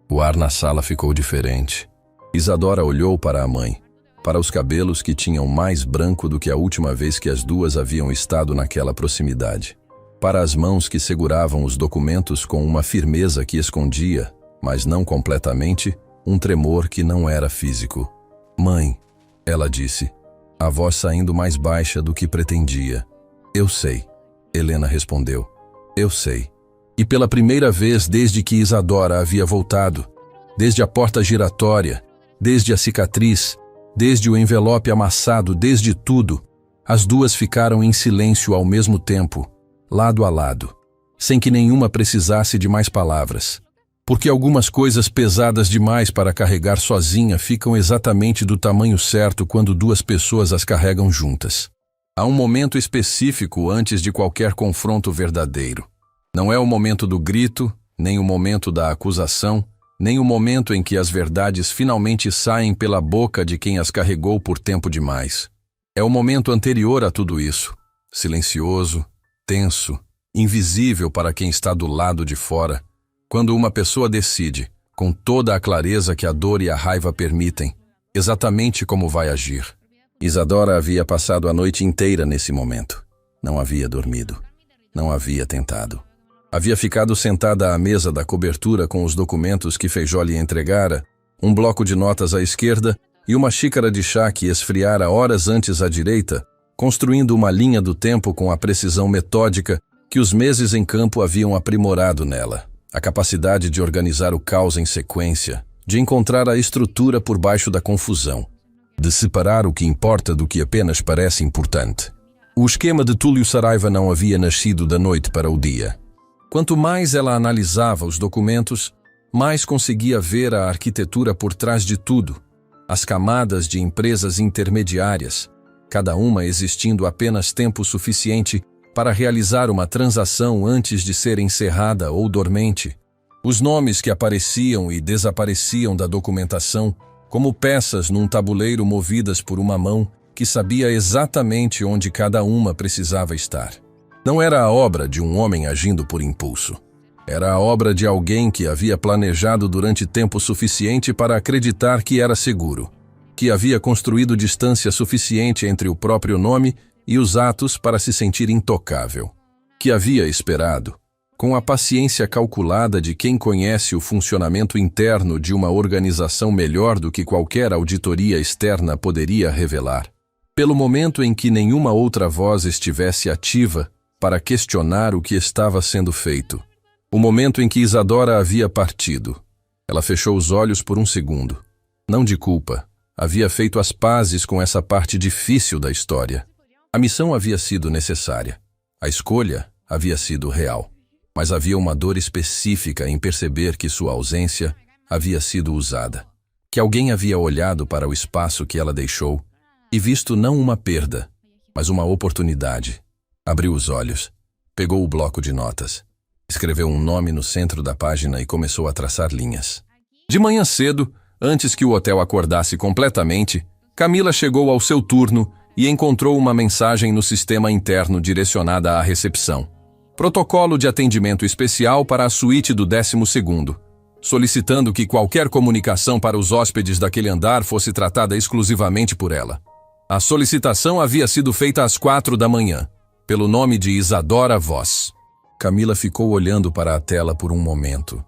O ar na sala ficou diferente. Isadora olhou para a mãe, para os cabelos que tinham mais branco do que a última vez que as duas haviam estado naquela proximidade, para as mãos que seguravam os documentos com uma firmeza que escondia, mas não completamente, um tremor que não era físico. Mãe, ela disse, a voz saindo mais baixa do que pretendia. Eu sei, Helena respondeu. Eu sei. E pela primeira vez desde que Isadora havia voltado, desde a porta giratória, desde a cicatriz, desde o envelope amassado, desde tudo, as duas ficaram em silêncio ao mesmo tempo, lado a lado, sem que nenhuma precisasse de mais palavras. Porque algumas coisas pesadas demais para carregar sozinha ficam exatamente do tamanho certo quando duas pessoas as carregam juntas. Há um momento específico antes de qualquer confronto verdadeiro. Não é o momento do grito, nem o momento da acusação, nem o momento em que as verdades finalmente saem pela boca de quem as carregou por tempo demais. É o momento anterior a tudo isso, silencioso, tenso, invisível para quem está do lado de fora, quando uma pessoa decide, com toda a clareza que a dor e a raiva permitem, exatamente como vai agir. Isadora havia passado a noite inteira nesse momento. Não havia dormido. Não havia tentado. Havia ficado sentada à mesa da cobertura com os documentos que Feijó lhe entregara, um bloco de notas à esquerda e uma xícara de chá que esfriara horas antes à direita, construindo uma linha do tempo com a precisão metódica que os meses em campo haviam aprimorado nela. A capacidade de organizar o caos em sequência, de encontrar a estrutura por baixo da confusão, de separar o que importa do que apenas parece importante. O esquema de Túlio Saraiva não havia nascido da noite para o dia. Quanto mais ela analisava os documentos, mais conseguia ver a arquitetura por trás de tudo, as camadas de empresas intermediárias, cada uma existindo apenas tempo suficiente para realizar uma transação antes de ser encerrada ou dormente, os nomes que apareciam e desapareciam da documentação como peças num tabuleiro movidas por uma mão que sabia exatamente onde cada uma precisava estar. Não era a obra de um homem agindo por impulso. Era a obra de alguém que havia planejado durante tempo suficiente para acreditar que era seguro, que havia construído distância suficiente entre o próprio nome e os atos para se sentir intocável, que havia esperado, com a paciência calculada de quem conhece o funcionamento interno de uma organização melhor do que qualquer auditoria externa poderia revelar. Pelo momento em que nenhuma outra voz estivesse ativa para questionar o que estava sendo feito. O momento em que Isadora havia partido. Ela fechou os olhos por um segundo. Não de culpa. Havia feito as pazes com essa parte difícil da história. A missão havia sido necessária. A escolha havia sido real. Mas havia uma dor específica em perceber que sua ausência havia sido usada. Que alguém havia olhado para o espaço que ela deixou e visto não uma perda, mas uma oportunidade. Abriu os olhos, pegou o bloco de notas, escreveu um nome no centro da página e começou a traçar linhas. De manhã cedo, antes que o hotel acordasse completamente, Camila chegou ao seu turno e encontrou uma mensagem no sistema interno direcionada à recepção. Protocolo de atendimento especial para a suíte do 12º, solicitando que qualquer comunicação para os hóspedes daquele andar fosse tratada exclusivamente por ela. A solicitação havia sido feita às 4 da manhã, pelo nome de Isadora Voss. Camila ficou olhando para a tela por um momento.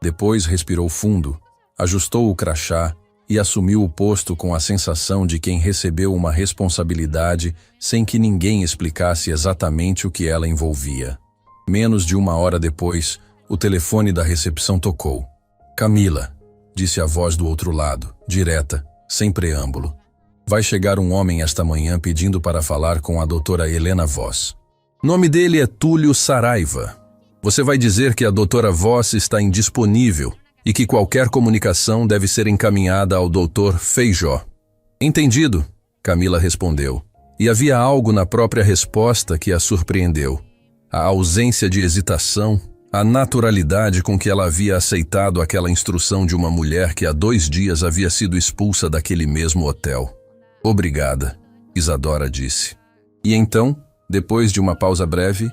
Depois respirou fundo, ajustou o crachá e assumiu o posto com a sensação de quem recebeu uma responsabilidade sem que ninguém explicasse exatamente o que ela envolvia. Menos de uma hora depois, o telefone da recepção tocou. Camila, disse a voz do outro lado, direta, sem preâmbulo. Vai chegar um homem esta manhã pedindo para falar com a doutora Helena Voss. Nome dele é Túlio Saraiva. Você vai dizer que a doutora Voss está indisponível e que qualquer comunicação deve ser encaminhada ao doutor Feijó. Entendido, Camila respondeu. E havia algo na própria resposta que a surpreendeu. A ausência de hesitação, a naturalidade com que ela havia aceitado aquela instrução de uma mulher que há 2 dias havia sido expulsa daquele mesmo hotel. Obrigada, Isadora disse. E então, depois de uma pausa breve,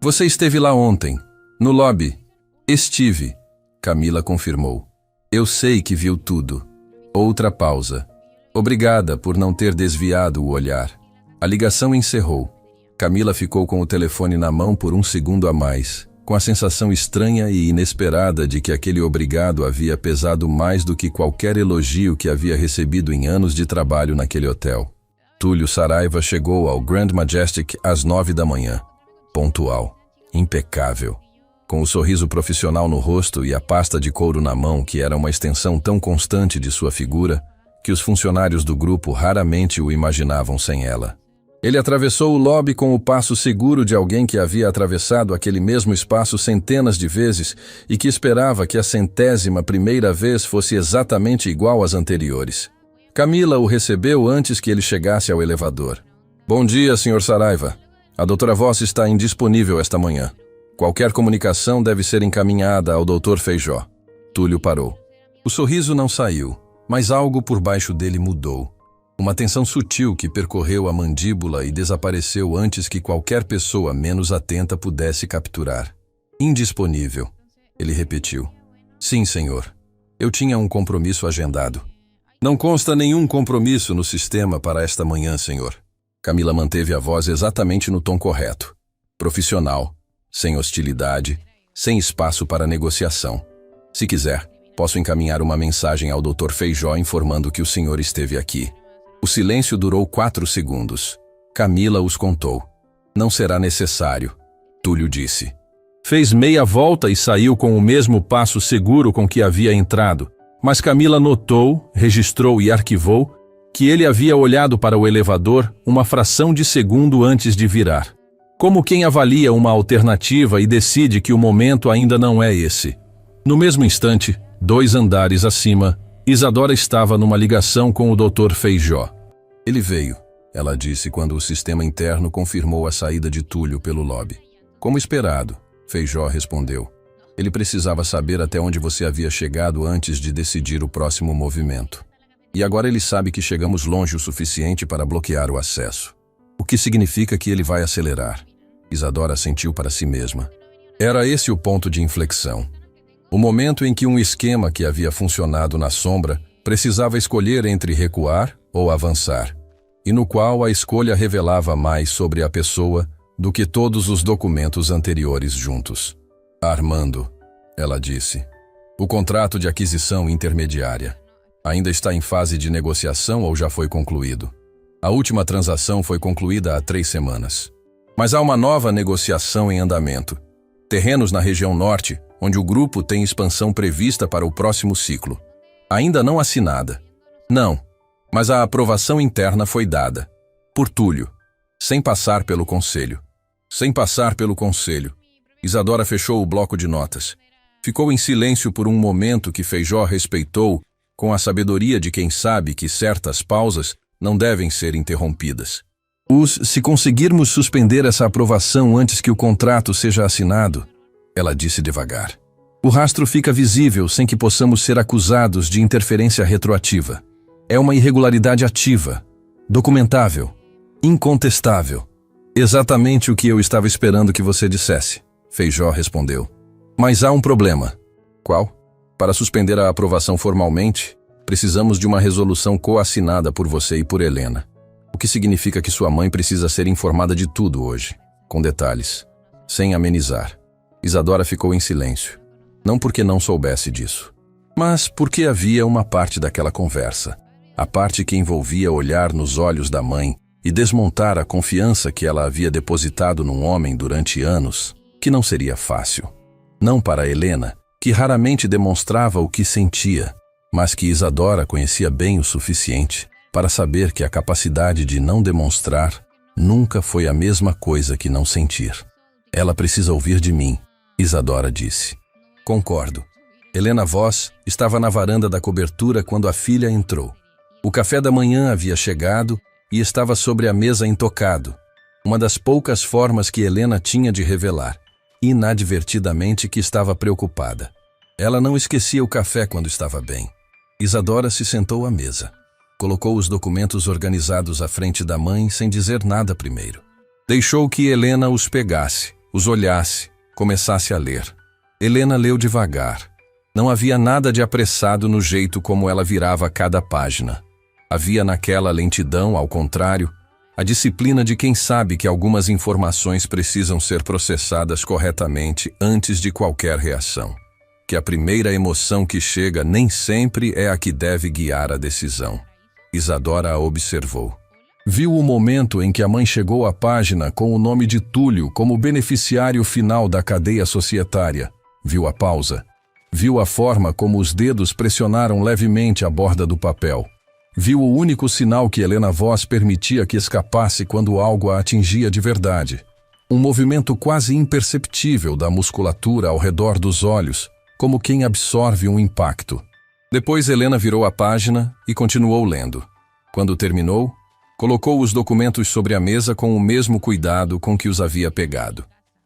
você esteve lá ontem, no lobby. Estive, Camila confirmou. Eu sei que viu tudo. Outra pausa. Obrigada por não ter desviado o olhar. A ligação encerrou. Camila ficou com o telefone na mão por um segundo a mais, com a sensação estranha e inesperada de que aquele obrigado havia pesado mais do que qualquer elogio que havia recebido em anos de trabalho naquele hotel. Túlio Saraiva chegou ao Grand Majestic às 9 da manhã. Pontual. Impecável. Com o sorriso profissional no rosto e a pasta de couro na mão, que era uma extensão tão constante de sua figura, que os funcionários do grupo raramente o imaginavam sem ela. Ele atravessou o lobby com o passo seguro de alguém que havia atravessado aquele mesmo espaço centenas de vezes e que esperava que a 100ª vez fosse exatamente igual às anteriores. Camila o recebeu antes que ele chegasse ao elevador. Bom dia, Sr. Saraiva. A doutora Voss está indisponível esta manhã. Qualquer comunicação deve ser encaminhada ao Dr. Feijó. Túlio parou. O sorriso não saiu, mas algo por baixo dele mudou. Uma tensão sutil que percorreu a mandíbula e desapareceu antes que qualquer pessoa menos atenta pudesse capturar. Indisponível, ele repetiu. Sim, senhor. Eu tinha um compromisso agendado. Não consta nenhum compromisso no sistema para esta manhã, senhor. Camila manteve a voz exatamente no tom correto. Profissional, sem hostilidade, sem espaço para negociação. Se quiser, posso encaminhar uma mensagem ao Dr. Feijó informando que o senhor esteve aqui. O silêncio durou 4 segundos. Camila os contou. Não será necessário, Túlio disse. Fez meia volta e saiu com o mesmo passo seguro com que havia entrado, mas Camila notou, registrou e arquivou que ele havia olhado para o elevador uma fração de segundo antes de virar. Como quem avalia uma alternativa e decide que o momento ainda não é esse. No mesmo instante, 2 andares acima, Isadora estava numa ligação com o Dr. Feijó. Ele veio, ela disse quando o sistema interno confirmou a saída de Túlio pelo lobby. Como esperado, Feijó respondeu. Ele precisava saber até onde você havia chegado antes de decidir o próximo movimento. E agora ele sabe que chegamos longe o suficiente para bloquear o acesso. O que significa que ele vai acelerar. Isadora sentiu para si mesma. Era esse o ponto de inflexão. O momento em que um esquema que havia funcionado na sombra precisava escolher entre recuar ou avançar, e no qual a escolha revelava mais sobre a pessoa do que todos os documentos anteriores juntos. Armando, ela disse. O contrato de aquisição intermediária. Ainda está em fase de negociação ou já foi concluído? A última transação foi concluída há 3 semanas. Mas há uma nova negociação em andamento. Terrenos na região norte, onde o grupo tem expansão prevista para o próximo ciclo. Ainda não assinada. Não, mas a aprovação interna foi dada. Por Túlio. Sem passar pelo conselho. Sem passar pelo conselho. Isadora fechou o bloco de notas. Ficou em silêncio por um momento que Feijó respeitou, com a sabedoria de quem sabe que certas pausas não devem ser interrompidas. Se conseguirmos suspender essa aprovação antes que o contrato seja assinado, ela disse devagar, o rastro fica visível sem que possamos ser acusados de interferência retroativa. É uma irregularidade ativa, documentável, incontestável. Exatamente o que eu estava esperando que você dissesse, Feijó respondeu. Mas há um problema. Qual? Para suspender a aprovação formalmente, precisamos de uma resolução coassinada por você e por Helena. O que significa que sua mãe precisa ser informada de tudo hoje, com detalhes, sem amenizar. Isadora ficou em silêncio. Não porque não soubesse disso, mas porque havia uma parte daquela conversa, a parte que envolvia olhar nos olhos da mãe e desmontar a confiança que ela havia depositado num homem durante anos, que não seria fácil. Não para Helena, que raramente demonstrava o que sentia, mas que Isadora conhecia bem o suficiente para saber que a capacidade de não demonstrar nunca foi a mesma coisa que não sentir. Ela precisa ouvir de mim, Isadora disse. Concordo. Helena Voss estava na varanda da cobertura quando a filha entrou. O café da manhã havia chegado e estava sobre a mesa intocado, uma das poucas formas que Helena tinha de revelar, inadvertidamente, que estava preocupada. Ela não esquecia o café quando estava bem. Isadora se sentou à mesa. Colocou os documentos organizados à frente da mãe sem dizer nada primeiro. Deixou que Helena os pegasse, os olhasse, começasse a ler. Helena leu devagar. Não havia nada de apressado no jeito como ela virava cada página. Havia naquela lentidão, ao contrário, a disciplina de quem sabe que algumas informações precisam ser processadas corretamente antes de qualquer reação. Que a primeira emoção que chega nem sempre é a que deve guiar a decisão. Isadora a observou. Viu o momento em que a mãe chegou à página com o nome de Túlio como beneficiário final da cadeia societária. Viu a pausa. Viu a forma como os dedos pressionaram levemente a borda do papel. Viu o único sinal que Helena Voss permitia que escapasse quando algo a atingia de verdade. Um movimento quase imperceptível da musculatura ao redor dos olhos, como quem absorve um impacto. Depois Helena virou a página e continuou lendo. Quando terminou, colocou os documentos sobre a mesa com o mesmo cuidado com que os havia pegado.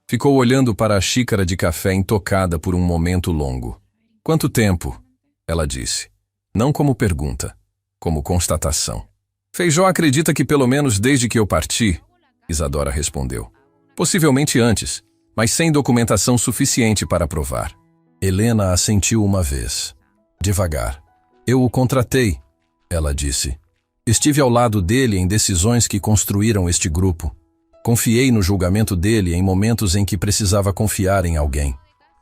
Ficou olhando para a xícara de café intocada por um momento longo. Quanto tempo? Ela disse. Não como pergunta, como constatação. Feijó acredita que pelo menos desde que eu parti, Isadora respondeu. Possivelmente antes, mas sem documentação suficiente para provar. Helena assentiu uma vez. Devagar. Eu o contratei, ela disse. Estive ao lado dele em decisões que construíram este grupo. Confiei no julgamento dele em momentos em que precisava confiar em alguém.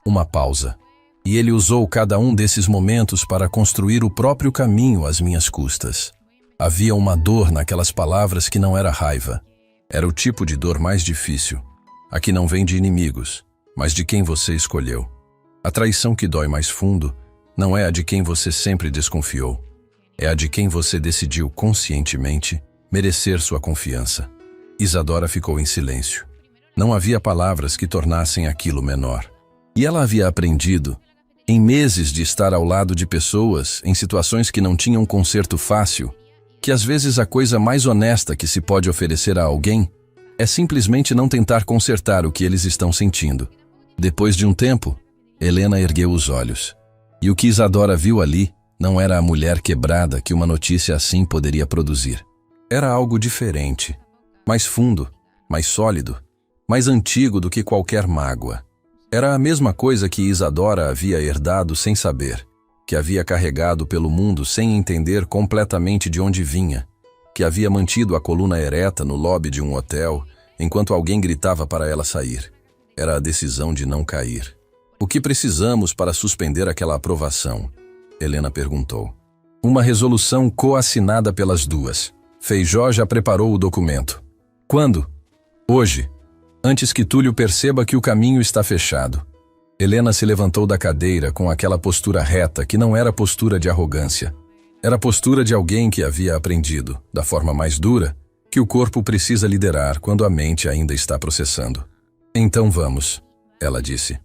Uma pausa. E ele usou cada um desses momentos para construir o próprio caminho às minhas custas. Havia uma dor naquelas palavras que não era raiva. Era o tipo de dor mais difícil. A que não vem de inimigos, mas de quem você escolheu. A traição que dói mais fundo não é a de quem você sempre desconfiou. É a de quem você decidiu conscientemente merecer sua confiança. Isadora ficou em silêncio. Não havia palavras que tornassem aquilo menor. E ela havia aprendido, em meses de estar ao lado de pessoas em situações que não tinham conserto fácil, que às vezes a coisa mais honesta que se pode oferecer a alguém é simplesmente não tentar consertar o que eles estão sentindo. Depois de um tempo, Helena ergueu os olhos. E o que Isadora viu ali não era a mulher quebrada que uma notícia assim poderia produzir. Era algo diferente, mais fundo, mais sólido, mais antigo do que qualquer mágoa. Era a mesma coisa que Isadora havia herdado sem saber, que havia carregado pelo mundo sem entender completamente de onde vinha, que havia mantido a coluna ereta no lobby de um hotel enquanto alguém gritava para ela sair. Era a decisão de não cair. O que precisamos para suspender aquela aprovação? Helena perguntou. Uma resolução coassinada pelas duas. Feijó já preparou o documento. Quando? Hoje, antes que Túlio perceba que o caminho está fechado. Helena se levantou da cadeira com aquela postura reta que não era postura de arrogância. Era a postura de alguém que havia aprendido, da forma mais dura, que o corpo precisa liderar quando a mente ainda está processando. Então vamos, ela disse.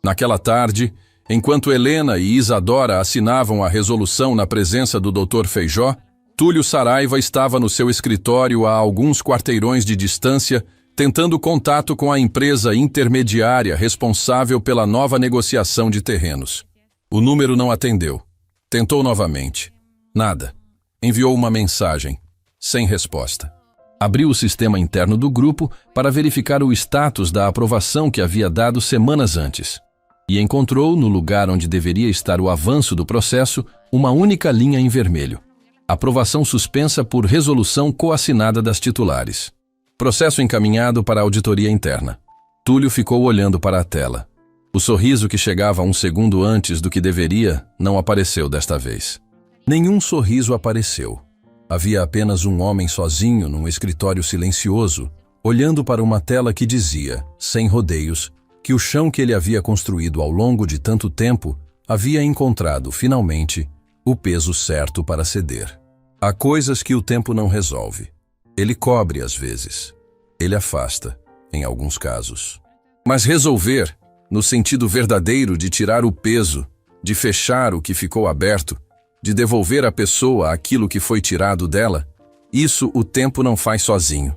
Naquela tarde, enquanto Helena e Isadora assinavam a resolução na presença do Dr. Feijó, Túlio Saraiva estava no seu escritório a alguns quarteirões de distância, tentando contato com a empresa intermediária responsável pela nova negociação de terrenos. O número não atendeu. Tentou novamente. Nada. Enviou uma mensagem. Sem resposta. Abriu o sistema interno do grupo para verificar o status da aprovação que havia dado semanas antes. E encontrou, no lugar onde deveria estar o avanço do processo, uma única linha em vermelho. Aprovação suspensa por resolução coassinada das titulares. Processo encaminhado para a auditoria interna. Túlio ficou olhando para a tela. O sorriso que chegava um segundo antes do que deveria não apareceu desta vez. Nenhum sorriso apareceu. Havia apenas um homem sozinho num escritório silencioso, olhando para uma tela que dizia, sem rodeios, que o chão que ele havia construído ao longo de tanto tempo havia encontrado, finalmente, o peso certo para ceder. Há coisas que o tempo não resolve. Ele cobre às vezes. Ele afasta, em alguns casos. Mas resolver, no sentido verdadeiro de tirar o peso, de fechar o que ficou aberto, de devolver à pessoa aquilo que foi tirado dela, isso o tempo não faz sozinho.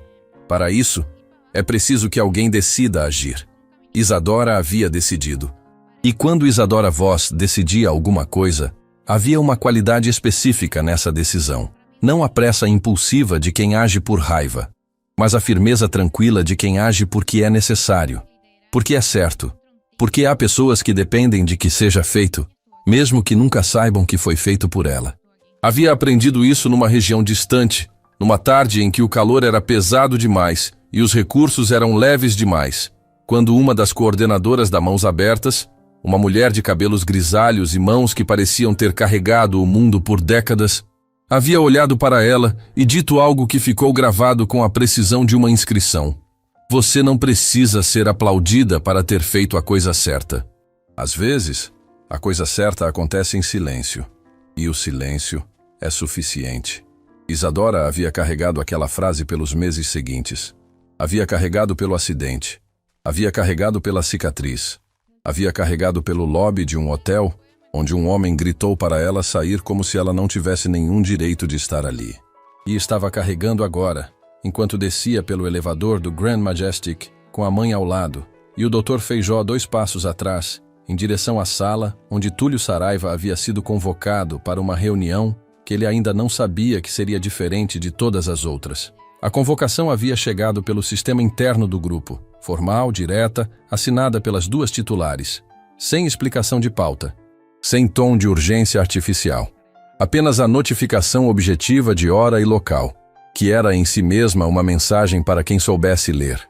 Para isso, é preciso que alguém decida agir. Isadora havia decidido. E quando Isadora Voz decidia alguma coisa, havia uma qualidade específica nessa decisão. Não a pressa impulsiva de quem age por raiva, mas a firmeza tranquila de quem age porque é necessário, porque é certo, porque há pessoas que dependem de que seja feito, mesmo que nunca saibam que foi feito por ela. Havia aprendido isso numa região distante, numa tarde em que o calor era pesado demais e os recursos eram leves demais, quando uma das coordenadoras da Mãos Abertas, uma mulher de cabelos grisalhos e mãos que pareciam ter carregado o mundo por décadas, havia olhado para ela e dito algo que ficou gravado com a precisão de uma inscrição. Você não precisa ser aplaudida para ter feito a coisa certa. Às vezes, a coisa certa acontece em silêncio, e o silêncio é suficiente. Isadora havia carregado aquela frase pelos meses seguintes. Havia carregado pelo acidente. Havia carregado pela cicatriz. Havia carregado pelo lobby de um hotel, onde um homem gritou para ela sair como se ela não tivesse nenhum direito de estar ali. E estava carregando agora, enquanto descia pelo elevador do Grand Majestic, com a mãe ao lado, e o Dr. Feijó 2 passos atrás, em direção à sala onde Túlio Saraiva havia sido convocado para uma reunião que ele ainda não sabia que seria diferente de todas as outras. A convocação havia chegado pelo sistema interno do grupo, formal, direta, assinada pelas 2 titulares, sem explicação de pauta, sem tom de urgência artificial. Apenas a notificação objetiva de hora e local, que era em si mesma uma mensagem para quem soubesse ler.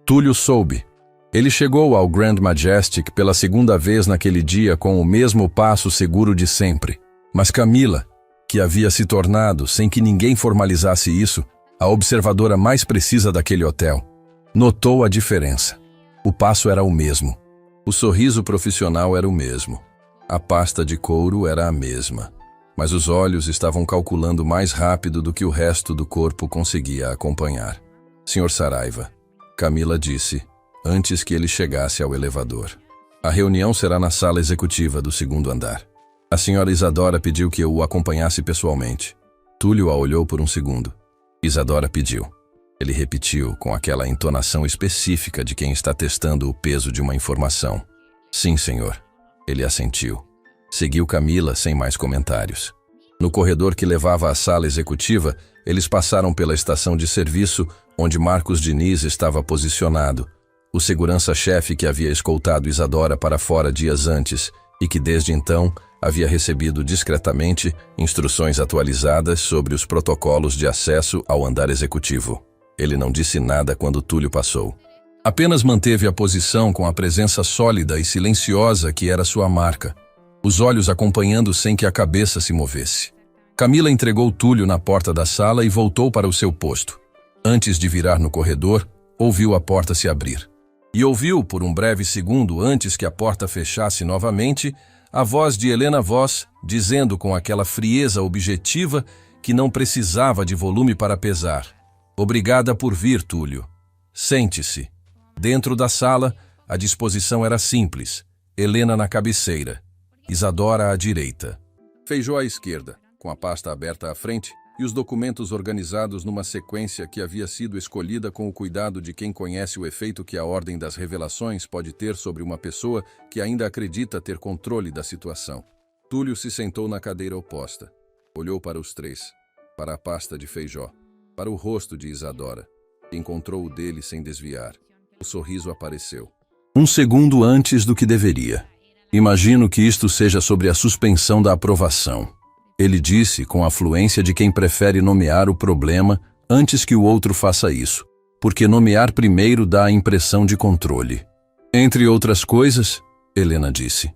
Túlio soube. Ele chegou ao Grand Majestic pela 2ª vez naquele dia com o mesmo passo seguro de sempre. Mas Camila, que havia se tornado, sem que ninguém formalizasse isso, a observadora mais precisa daquele hotel, notou a diferença. O passo era o mesmo. O sorriso profissional era o mesmo. A pasta de couro era a mesma, mas os olhos estavam calculando mais rápido do que o resto do corpo conseguia acompanhar. Sr. Saraiva, Camila disse, antes que ele chegasse ao elevador. A reunião será na sala executiva do 2º andar. A senhora Isadora pediu que eu o acompanhasse pessoalmente. Túlio a olhou por um segundo. Isadora pediu. Ele repetiu com aquela entonação específica de quem está testando o peso de uma informação. Sim, senhor. Ele assentiu. Seguiu Camila sem mais comentários. No corredor que levava à sala executiva, eles passaram pela estação de serviço, onde Marcos Diniz estava posicionado, o segurança-chefe que havia escoltado Isadora para fora dias antes e que desde então havia recebido discretamente instruções atualizadas sobre os protocolos de acesso ao andar executivo. Ele não disse nada quando Túlio passou. Apenas manteve a posição com a presença sólida e silenciosa que era sua marca, os olhos acompanhando sem que a cabeça se movesse. Camila entregou Túlio na porta da sala e voltou para o seu posto. Antes de virar no corredor, ouviu a porta se abrir. E ouviu, por um breve segundo antes que a porta fechasse novamente, a voz de Helena Voss, dizendo com aquela frieza objetiva que não precisava de volume para pesar: "Obrigada por vir, Túlio. Sente-se." Dentro da sala, a disposição era simples. Helena na cabeceira, Isadora à direita, Feijó à esquerda, com a pasta aberta à frente e os documentos organizados numa sequência que havia sido escolhida com o cuidado de quem conhece o efeito que a ordem das revelações pode ter sobre uma pessoa que ainda acredita ter controle da situação. Túlio se sentou na cadeira oposta. Olhou para os três, para a pasta de Feijó, para o rosto de Isadora. Encontrou o dele sem desviar. O sorriso apareceu. Um segundo antes do que deveria. Imagino que isto seja sobre a suspensão da aprovação. Ele disse com a fluência de quem prefere nomear o problema antes que o outro faça isso, porque nomear primeiro dá a impressão de controle. Entre outras coisas, Helena disse.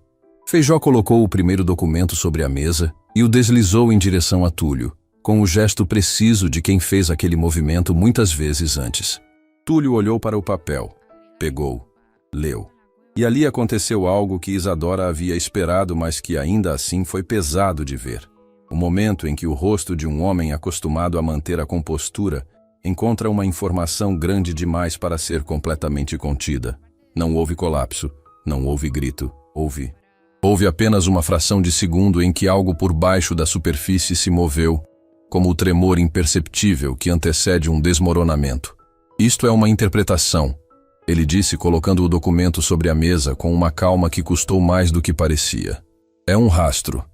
Feijó colocou o primeiro documento sobre a mesa e o deslizou em direção a Túlio, com o gesto preciso de quem fez aquele movimento muitas vezes antes. Túlio olhou para o papel, pegou, leu. E ali aconteceu algo que Isadora havia esperado, mas que ainda assim foi pesado de ver. O momento em que o rosto de um homem acostumado a manter a compostura encontra uma informação grande demais para ser completamente contida. Não houve colapso, não houve grito, houve apenas uma fração de segundo em que algo por baixo da superfície se moveu, como o tremor imperceptível que antecede um desmoronamento. Isto é uma interpretação, ele disse colocando o documento sobre a mesa com uma calma que custou mais do que parecia. É um rastro.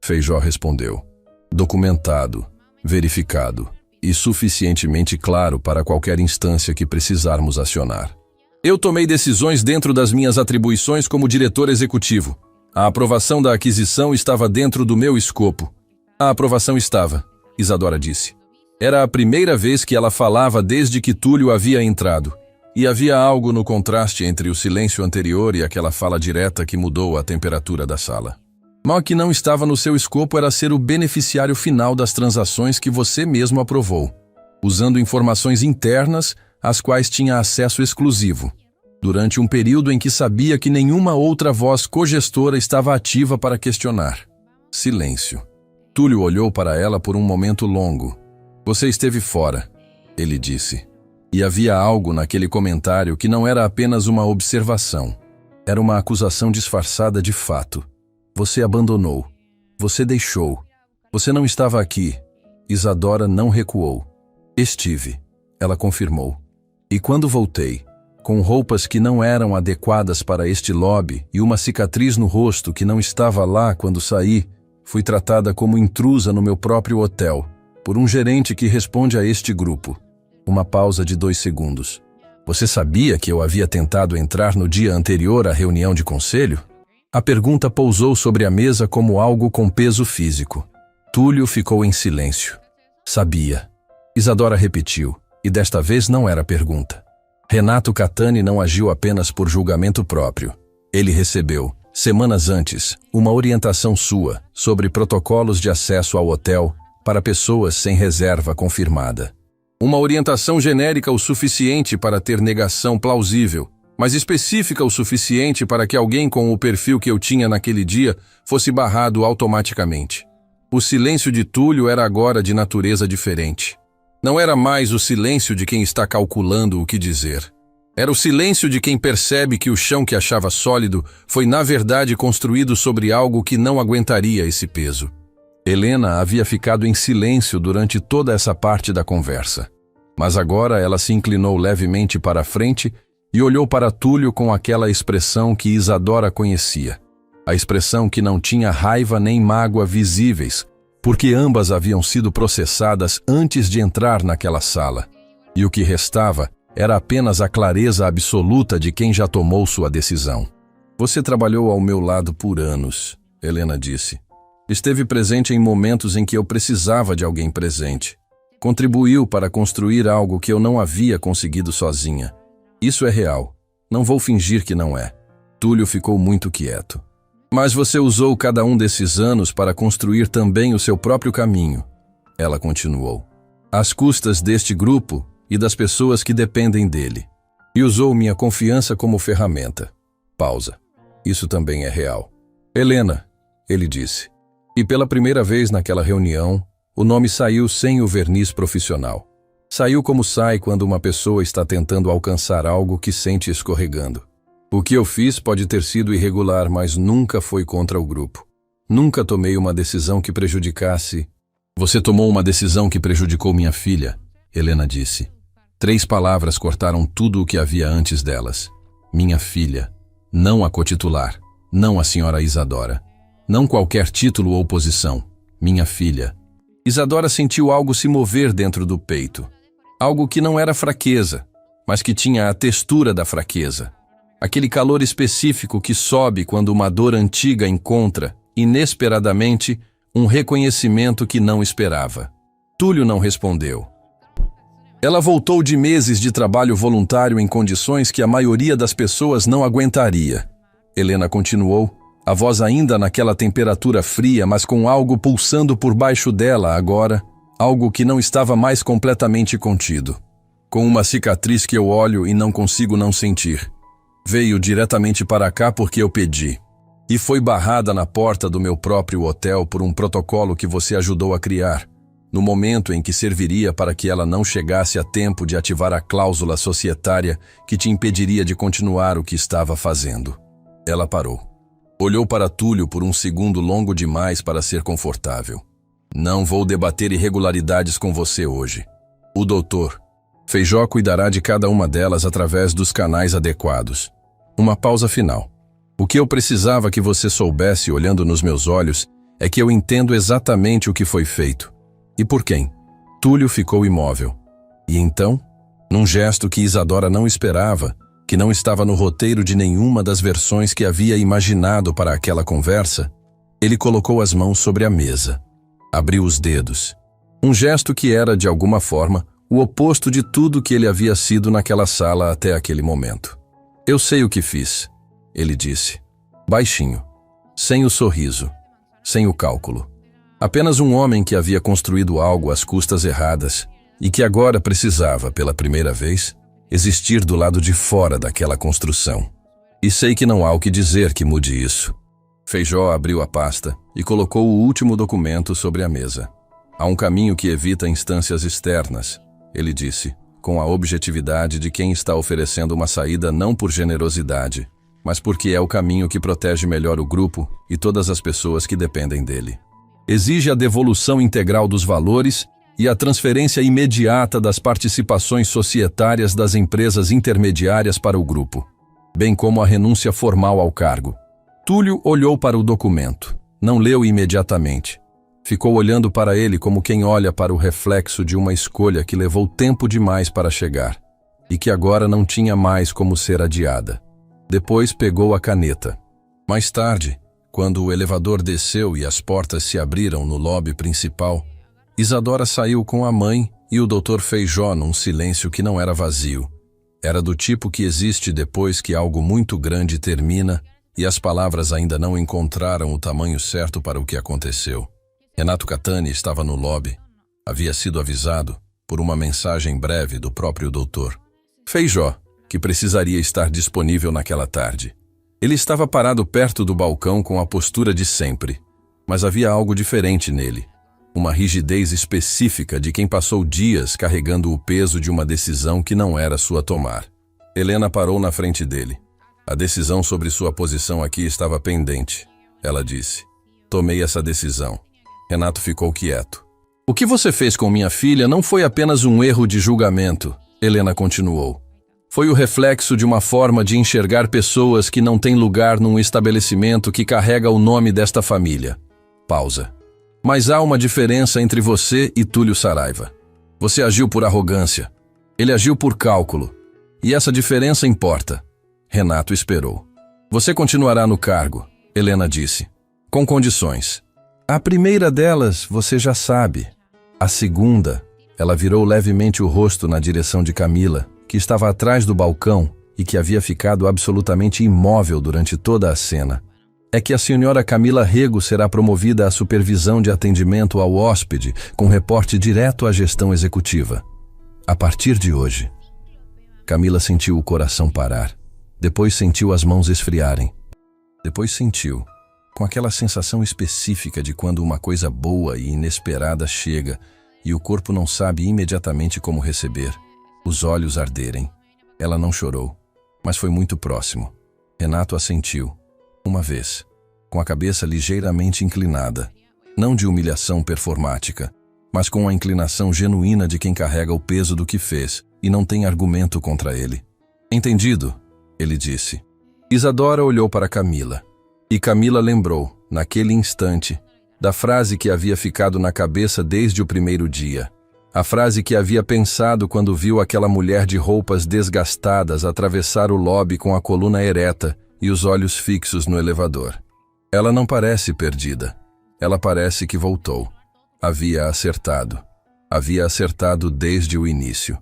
Feijó respondeu. Documentado, verificado e suficientemente claro para qualquer instância que precisarmos acionar. Eu tomei decisões dentro das minhas atribuições como diretor executivo. A aprovação da aquisição estava dentro do meu escopo. A aprovação estava, Isadora disse. Era a primeira vez que ela falava desde que Túlio havia entrado. E havia algo no contraste entre o silêncio anterior e aquela fala direta que mudou a temperatura da sala. Mas o que não estava no seu escopo era ser o beneficiário final das transações que você mesmo aprovou, usando informações internas às quais tinha acesso exclusivo, durante um período em que sabia que nenhuma outra voz cogestora estava ativa para questionar. Silêncio. Túlio olhou para ela por um momento longo. Você esteve fora, ele disse. E havia algo naquele comentário que não era apenas uma observação. Era uma acusação disfarçada de fato. Você abandonou. Você deixou. Você não estava aqui. Isadora não recuou. Estive, ela confirmou. E quando voltei, com roupas que não eram adequadas para este lobby e uma cicatriz no rosto que não estava lá quando saí, fui tratada como intrusa no meu próprio hotel, por um gerente que responde a este grupo. Uma pausa de 2 segundos. Você sabia que eu havia tentado entrar no dia anterior à reunião de conselho? A pergunta pousou sobre a mesa como algo com peso físico. Túlio ficou em silêncio. Sabia. Isadora repetiu, e desta vez não era pergunta. Renato Catani não agiu apenas por julgamento próprio. Ele recebeu, semanas antes, uma orientação sua sobre protocolos de acesso ao hotel para pessoas sem reserva confirmada. Uma orientação genérica o suficiente para ter negação plausível, mas específica o suficiente para que alguém com o perfil que eu tinha naquele dia fosse barrado automaticamente. O silêncio de Túlio era agora de natureza diferente. Não era mais o silêncio de quem está calculando o que dizer. Era o silêncio de quem percebe que o chão que achava sólido foi na verdade construído sobre algo que não aguentaria esse peso. Helena havia ficado em silêncio durante toda essa parte da conversa. Mas agora ela se inclinou levemente para a frente e olhou para Túlio com aquela expressão que Isadora conhecia. A expressão que não tinha raiva nem mágoa visíveis, porque ambas haviam sido processadas antes de entrar naquela sala. E o que restava era apenas a clareza absoluta de quem já tomou sua decisão. Você trabalhou ao meu lado por anos, Helena disse. Esteve presente em momentos em que eu precisava de alguém presente. Contribuiu para construir algo que eu não havia conseguido sozinha. Isso é real. Não vou fingir que não é. Túlio ficou muito quieto. Mas você usou cada um desses anos para construir também o seu próprio caminho, ela continuou, às custas deste grupo e das pessoas que dependem dele. E usou minha confiança como ferramenta. Pausa. Isso também é real. Helena, ele disse. E pela primeira vez naquela reunião, o nome saiu sem o verniz profissional. Saiu como sai quando uma pessoa está tentando alcançar algo que sente escorregando. O que eu fiz pode ter sido irregular, mas nunca foi contra o grupo. Nunca tomei uma decisão que prejudicasse. Você tomou uma decisão que prejudicou minha filha, Helena disse. 3 palavras cortaram tudo o que havia antes delas. Minha filha. Não a cotitular. Não a senhora Isadora. Não qualquer título ou posição. Minha filha. Isadora sentiu algo se mover dentro do peito. Algo que não era fraqueza, mas que tinha a textura da fraqueza. Aquele calor específico que sobe quando uma dor antiga encontra, inesperadamente, um reconhecimento que não esperava. Túlio não respondeu. Ela voltou de meses de trabalho voluntário em condições que a maioria das pessoas não aguentaria. Helena continuou, a voz ainda naquela temperatura fria, mas com algo pulsando por baixo dela agora, algo que não estava mais completamente contido. Com uma cicatriz que eu olho e não consigo não sentir. Veio diretamente para cá porque eu pedi. E foi barrada na porta do meu próprio hotel por um protocolo que você ajudou a criar, no momento em que serviria para que ela não chegasse a tempo de ativar a cláusula societária que te impediria de continuar o que estava fazendo. Ela parou. Olhou para Túlio por um segundo longo demais para ser confortável. Não vou debater irregularidades com você hoje. O doutor Feijó cuidará de cada uma delas através dos canais adequados. Uma pausa final. O que eu precisava que você soubesse olhando nos meus olhos é que eu entendo exatamente o que foi feito. E por quem? Túlio ficou imóvel. E então, num gesto que Isadora não esperava, que não estava no roteiro de nenhuma das versões que havia imaginado para aquela conversa, ele colocou as mãos sobre a mesa. Abriu os dedos. Um gesto que era, de alguma forma, o oposto de tudo que ele havia sido naquela sala até aquele momento. Eu sei o que fiz, ele disse. Baixinho. Sem o sorriso. Sem o cálculo. Apenas um homem que havia construído algo às custas erradas e que agora precisava, pela primeira vez, existir do lado de fora daquela construção. E sei que não há o que dizer que mude isso. Feijó abriu a pasta e colocou o último documento sobre a mesa. Há um caminho que evita instâncias externas, ele disse, com a objetividade de quem está oferecendo uma saída não por generosidade, mas porque é o caminho que protege melhor o grupo e todas as pessoas que dependem dele. Exige a devolução integral dos valores e a transferência imediata das participações societárias das empresas intermediárias para o grupo, bem como a renúncia formal ao cargo. Túlio olhou para o documento, não leu imediatamente. Ficou olhando para ele como quem olha para o reflexo de uma escolha que levou tempo demais para chegar e que agora não tinha mais como ser adiada. Depois pegou a caneta. Mais tarde, quando o elevador desceu e as portas se abriram no lobby principal, Isadora saiu com a mãe e o Dr. Feijó num silêncio que não era vazio. Era do tipo que existe depois que algo muito grande termina e as palavras ainda não encontraram o tamanho certo para o que aconteceu. Renato Catani estava no lobby. Havia sido avisado por uma mensagem breve do próprio doutor Feijó, que precisaria estar disponível naquela tarde. Ele estava parado perto do balcão com a postura de sempre, mas havia algo diferente nele. Uma rigidez específica de quem passou dias carregando o peso de uma decisão que não era sua tomar. Helena parou na frente dele. A decisão sobre sua posição aqui estava pendente, ela disse. Tomei essa decisão. Renato ficou quieto. O que você fez com minha filha não foi apenas um erro de julgamento, Helena continuou. Foi o reflexo de uma forma de enxergar pessoas que não têm lugar num estabelecimento que carrega o nome desta família. Pausa. Mas há uma diferença entre você e Túlio Saraiva. Você agiu por arrogância. Ele agiu por cálculo. E essa diferença importa. Renato esperou. Você continuará no cargo, Helena disse. Com condições. A primeira delas, você já sabe. A segunda, ela virou levemente o rosto na direção de Camila, que estava atrás do balcão e que havia ficado absolutamente imóvel durante toda a cena. é que a senhora Camila Rego será promovida à supervisão de atendimento ao hóspede, com reporte direto à gestão executiva. A partir de hoje. Camila sentiu o coração parar. Depois sentiu as mãos esfriarem. Depois sentiu, com aquela sensação específica de quando uma coisa boa e inesperada chega e o corpo não sabe imediatamente como receber, os olhos arderem. Ela não chorou, mas foi muito próximo. Renato a sentiu. Uma vez, com a cabeça ligeiramente inclinada, não de humilhação performática, mas com a inclinação genuína de quem carrega o peso do que fez e não tem argumento contra ele. Entendido, ele disse. Isadora olhou para Camila, e Camila lembrou, naquele instante, da frase que havia ficado na cabeça desde o primeiro dia, a frase que havia pensado quando viu aquela mulher de roupas desgastadas atravessar o lobby com a coluna ereta e os olhos fixos no elevador. Ela não parece perdida. Ela parece que voltou. Havia acertado. Havia acertado desde o início.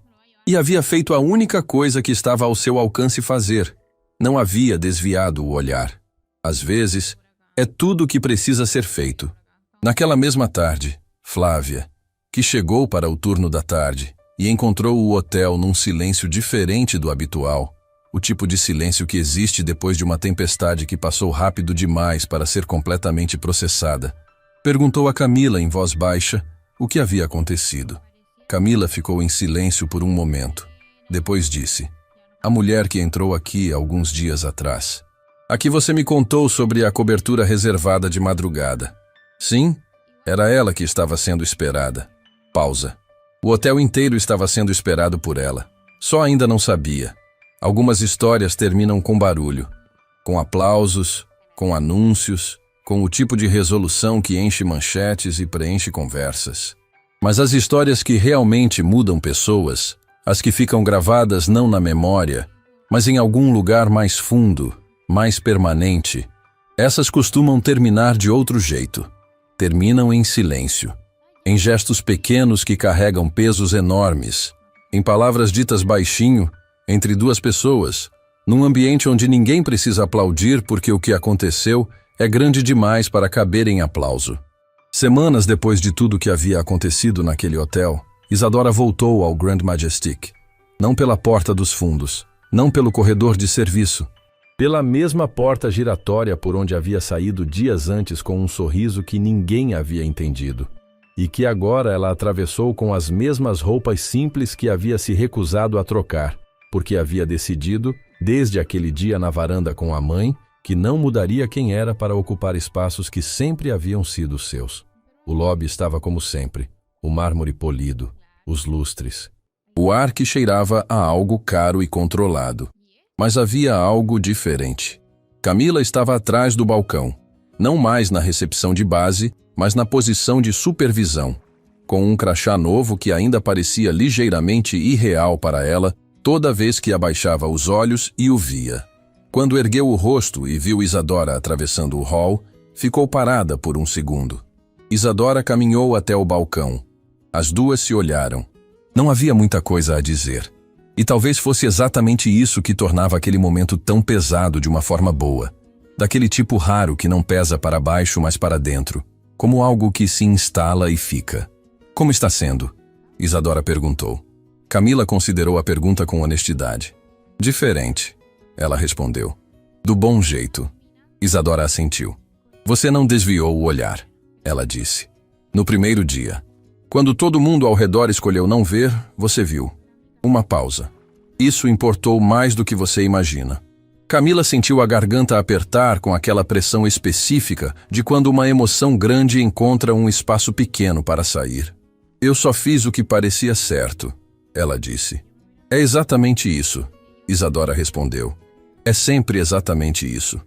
E havia feito a única coisa que estava ao seu alcance fazer. Não havia desviado o olhar. Às vezes, é tudo o que precisa ser feito. Naquela mesma tarde, Flávia, que chegou para o turno da tarde e encontrou o hotel num silêncio diferente do habitual, o tipo de silêncio que existe depois de uma tempestade que passou rápido demais para ser completamente processada. Perguntou a Camila em voz baixa o que havia acontecido. Camila ficou em silêncio por um momento. Depois disse: "A mulher que entrou aqui alguns dias atrás. A que você me contou sobre a cobertura reservada de madrugada. Sim, era ela que estava sendo esperada." Pausa. O hotel inteiro estava sendo esperado por ela. Só ainda não sabia. Algumas histórias terminam com barulho, com aplausos, com anúncios, com o tipo de resolução que enche manchetes e preenche conversas. Mas as histórias que realmente mudam pessoas, as que ficam gravadas não na memória, mas em algum lugar mais fundo, mais permanente, essas costumam terminar de outro jeito. Terminam em silêncio, em gestos pequenos que carregam pesos enormes, em palavras ditas baixinho, entre duas pessoas, num ambiente onde ninguém precisa aplaudir porque o que aconteceu é grande demais para caber em aplauso. Semanas depois de tudo que havia acontecido naquele hotel, Isadora voltou ao Grand Majestic. Não pela porta dos fundos, não pelo corredor de serviço, pela mesma porta giratória por onde havia saído dias antes com um sorriso que ninguém havia entendido, e que agora ela atravessou com as mesmas roupas simples que havia se recusado a trocar, porque havia decidido, desde aquele dia na varanda com a mãe, que não mudaria quem era para ocupar espaços que sempre haviam sido seus. O lobby estava como sempre, o mármore polido, os lustres. O ar que cheirava a algo caro e controlado. Mas havia algo diferente. Camila estava atrás do balcão, não mais na recepção de base, mas na posição de supervisão, com um crachá novo que ainda parecia ligeiramente irreal para ela toda vez que abaixava os olhos e o via. Quando ergueu o rosto e viu Isadora atravessando o hall, ficou parada por um segundo. Isadora caminhou até o balcão. As duas se olharam. Não havia muita coisa a dizer. E talvez fosse exatamente isso que tornava aquele momento tão pesado de uma forma boa. Daquele tipo raro que não pesa para baixo, mas para dentro. Como algo que se instala e fica. "Como está sendo?" Isadora perguntou. Camila considerou a pergunta com honestidade. "Diferente", ela respondeu. "Do bom jeito." Isadora assentiu. "Você não desviou o olhar", ela disse. "No primeiro dia. Quando todo mundo ao redor escolheu não ver, você viu. Uma pausa. Isso importou mais do que você imagina." Camila sentiu a garganta apertar com aquela pressão específica de quando uma emoção grande encontra um espaço pequeno para sair. "Eu só fiz o que parecia certo", ela disse. "É exatamente isso", Isadora respondeu. "É sempre exatamente isso."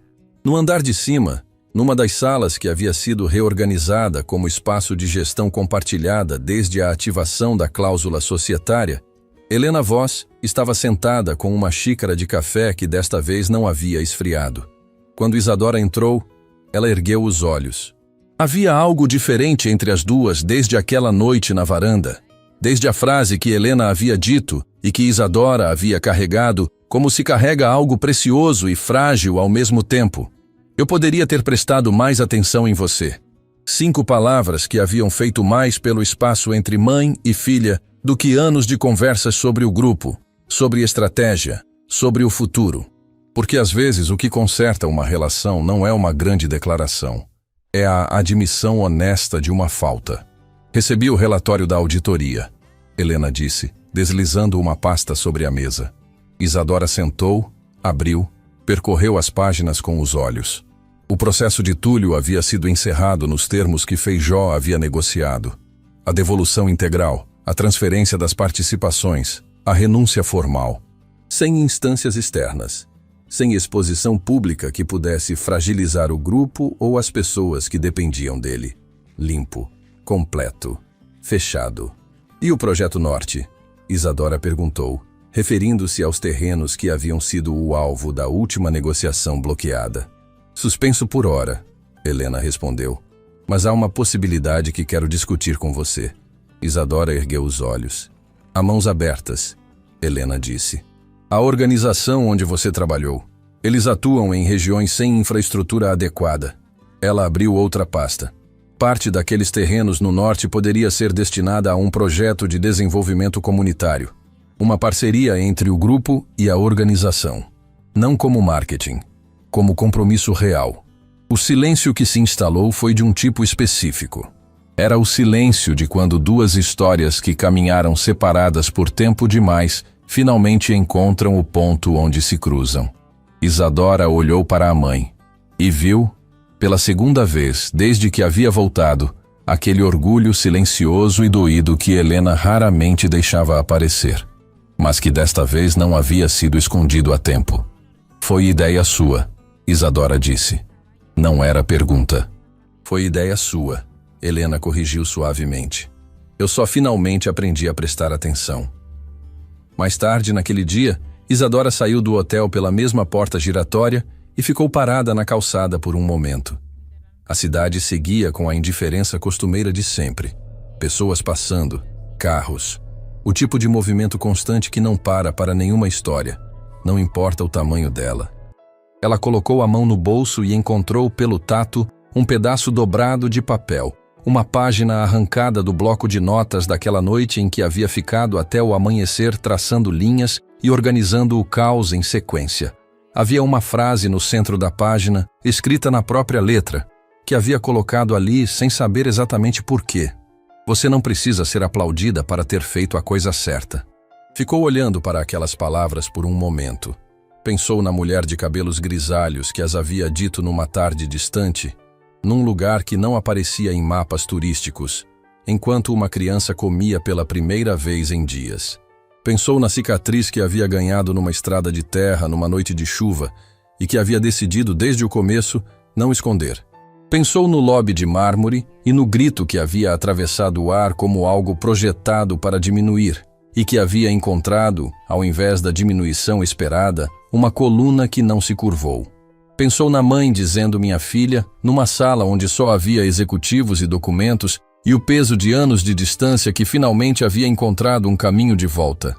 No andar de cima, numa das salas que havia sido reorganizada como espaço de gestão compartilhada desde a ativação da cláusula societária, Helena Voss estava sentada com uma xícara de café que desta vez não havia esfriado. Quando Isadora entrou, ela ergueu os olhos. Havia algo diferente entre as duas desde aquela noite na varanda, desde a frase que Helena havia dito e que Isadora havia carregado como se carrega algo precioso e frágil ao mesmo tempo. Eu poderia ter prestado mais atenção em você. 5 palavras que haviam feito mais pelo espaço entre mãe e filha do que anos de conversas sobre o grupo, sobre estratégia, sobre o futuro. Porque às vezes o que conserta uma relação não é uma grande declaração. É a admissão honesta de uma falta. Recebi o relatório da auditoria, Helena disse, deslizando uma pasta sobre a mesa. Isadora sentou, abriu, percorreu as páginas com os olhos. O processo de Túlio havia sido encerrado nos termos que Feijó havia negociado. A devolução integral, a transferência das participações, a renúncia formal. Sem instâncias externas. Sem exposição pública que pudesse fragilizar o grupo ou as pessoas que dependiam dele. Limpo, completo, fechado. E o Projeto Norte? Isadora perguntou, referindo-se aos terrenos que haviam sido o alvo da última negociação bloqueada. Suspenso por hora, Helena respondeu. Mas há uma possibilidade que quero discutir com você. Isadora ergueu os olhos. Há mãos abertas, Helena disse. A organização onde você trabalhou. Eles atuam em regiões sem infraestrutura adequada. Ela abriu outra pasta. Parte daqueles terrenos no norte poderia ser destinada a um projeto de desenvolvimento comunitário. Uma parceria entre o grupo e a organização. Não como marketing, como compromisso real. O silêncio que se instalou foi de um tipo específico. Era o silêncio de quando 2 histórias que caminharam separadas por tempo demais finalmente encontram o ponto onde se cruzam. Isadora olhou para a mãe e viu, pela segunda vez desde que havia voltado, aquele orgulho silencioso e doído que Helena raramente deixava aparecer, mas que desta vez não havia sido escondido a tempo. Foi ideia sua, Isadora disse. Não era pergunta. Foi ideia sua, Helena corrigiu suavemente. Eu só finalmente aprendi a prestar atenção. Mais tarde, naquele dia, Isadora saiu do hotel pela mesma porta giratória e ficou parada na calçada por um momento. A cidade seguia com a indiferença costumeira de sempre. Pessoas passando, carros. O tipo de movimento constante que não para nenhuma história. Não importa o tamanho dela. Ela colocou a mão no bolso e encontrou, pelo tato, um pedaço dobrado de papel. Uma página arrancada do bloco de notas daquela noite em que havia ficado até o amanhecer traçando linhas e organizando o caos em sequência. Havia uma frase no centro da página, escrita na própria letra, que havia colocado ali sem saber exatamente por quê. Você não precisa ser aplaudida para ter feito a coisa certa. Ficou olhando para aquelas palavras por um momento. Pensou na mulher de cabelos grisalhos que as havia dito numa tarde distante, num lugar que não aparecia em mapas turísticos, enquanto uma criança comia pela primeira vez em dias. Pensou na cicatriz que havia ganhado numa estrada de terra numa noite de chuva e que havia decidido desde o começo não esconder. Pensou no lobby de mármore e no grito que havia atravessado o ar como algo projetado para diminuir e que havia encontrado, ao invés da diminuição esperada, uma coluna que não se curvou. Pensou na mãe dizendo minha filha, numa sala onde só havia executivos e documentos, e o peso de anos de distância que finalmente havia encontrado um caminho de volta.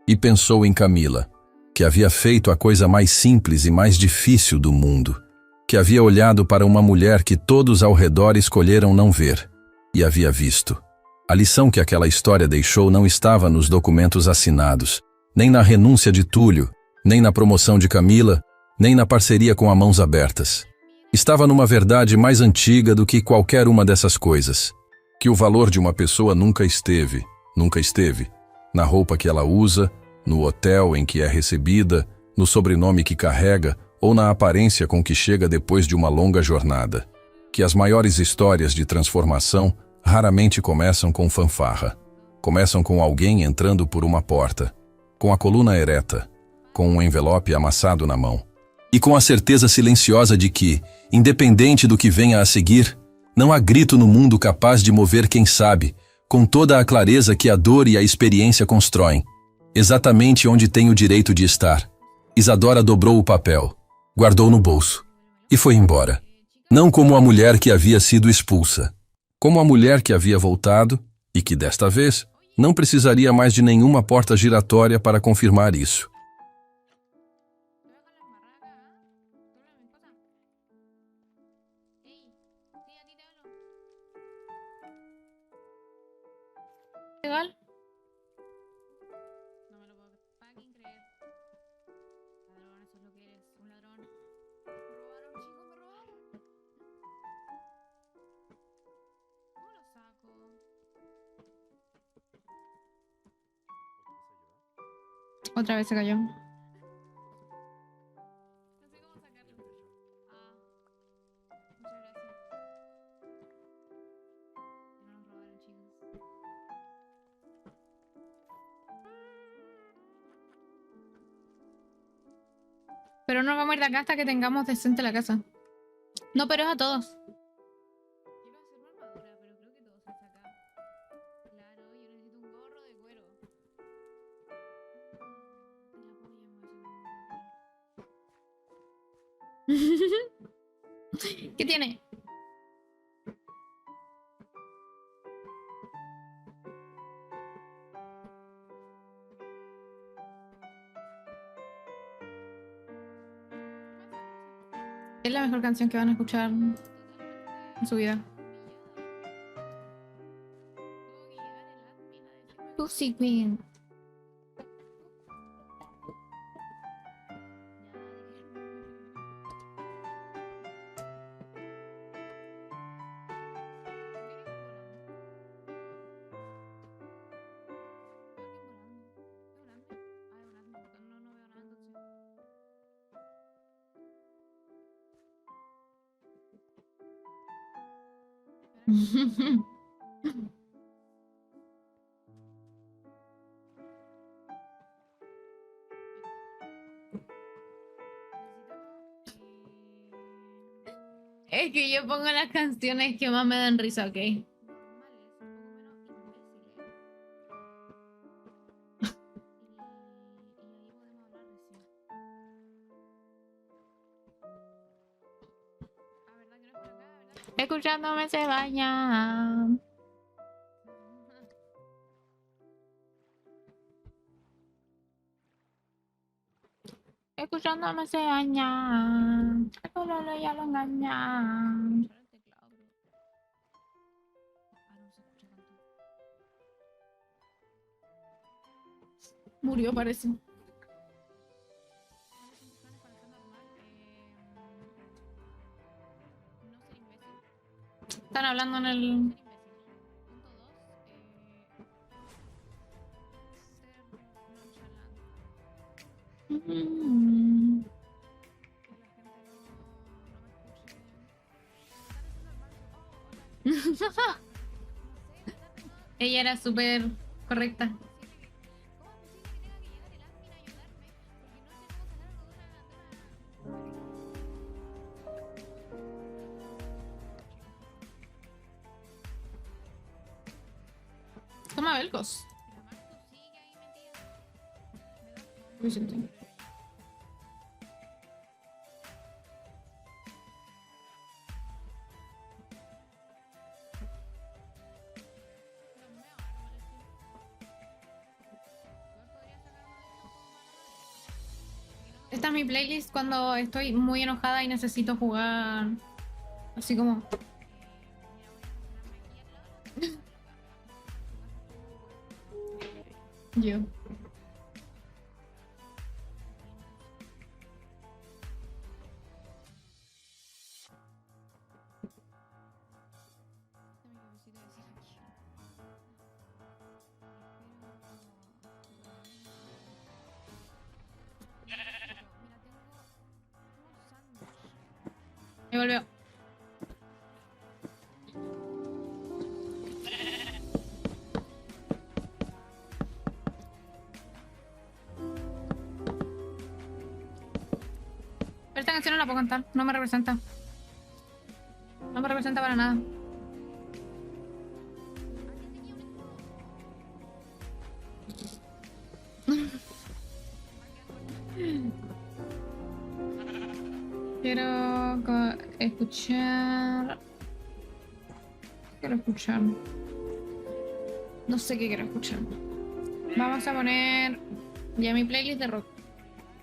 E pensou em Camila, que havia feito a coisa mais simples e mais difícil do mundo, que havia olhado para uma mulher que todos ao redor escolheram não ver, e havia visto. A lição que aquela história deixou não estava nos documentos assinados, nem na renúncia de Túlio, nem na promoção de Camila, nem na parceria com a Mãos Abertas. Estava numa verdade mais antiga do que qualquer uma dessas coisas, que o valor de uma pessoa nunca esteve, na roupa que ela usa, no hotel em que é recebida, no sobrenome que carrega ou na aparência com que chega depois de uma longa jornada. Que as maiores histórias de transformação raramente começam com fanfarra. Começam com alguém entrando por uma porta, com a coluna ereta, com um envelope amassado na mão. E com a certeza silenciosa de que, independente do que venha a seguir, não há grito no mundo capaz de mover quem sabe, com toda a clareza que a dor e a experiência constroem, exatamente onde tem o direito de estar. Isadora dobrou o papel, guardou no bolso e foi embora. Não como a mulher que havia sido expulsa, como a mulher que havia voltado e que, desta vez, não precisaria mais de nenhuma porta giratória para confirmar isso. legal. No me lo puedo fucking creer. Ladrón, eso es lo que eres, un ladrón. Me robaron, chicos, me robaron. ¿Cómo lo saco? Otra vez se cayó. No sé cómo sacarlo. Ah, muchas gracias. Que no nos robaron, chicos. Pero no vamos a ir de acá hasta que tengamos decente la casa. No, pero es a todos. Quiero hacer una armadura, pero creo que todo se hace acá. Claro, yo necesito un gorro de cuero. De la polla me voy a hacer un gorro de cuero. ¿Qué tiene? Es la mejor canción que van a escuchar en su vida. Pussy Queen. Es que yo pongo las canciones que más me dan risa, ¿ok? Escuchándome se baña. Escuchándome se baña. El color ya lo engaña. Murió, parece. Están hablando en el... Ella era súper correcta. Toma Belcos. Vicente. Esta es mi playlist cuando estoy muy enojada y necesito jugar así como... Yo. Me volvió. Pero esta canción no la puedo cantar, no me representa. No me representa para nada. Quiero escuchar... Quiero escuchar... No sé qué quiero escuchar. Vamos a poner ya mi playlist de rock.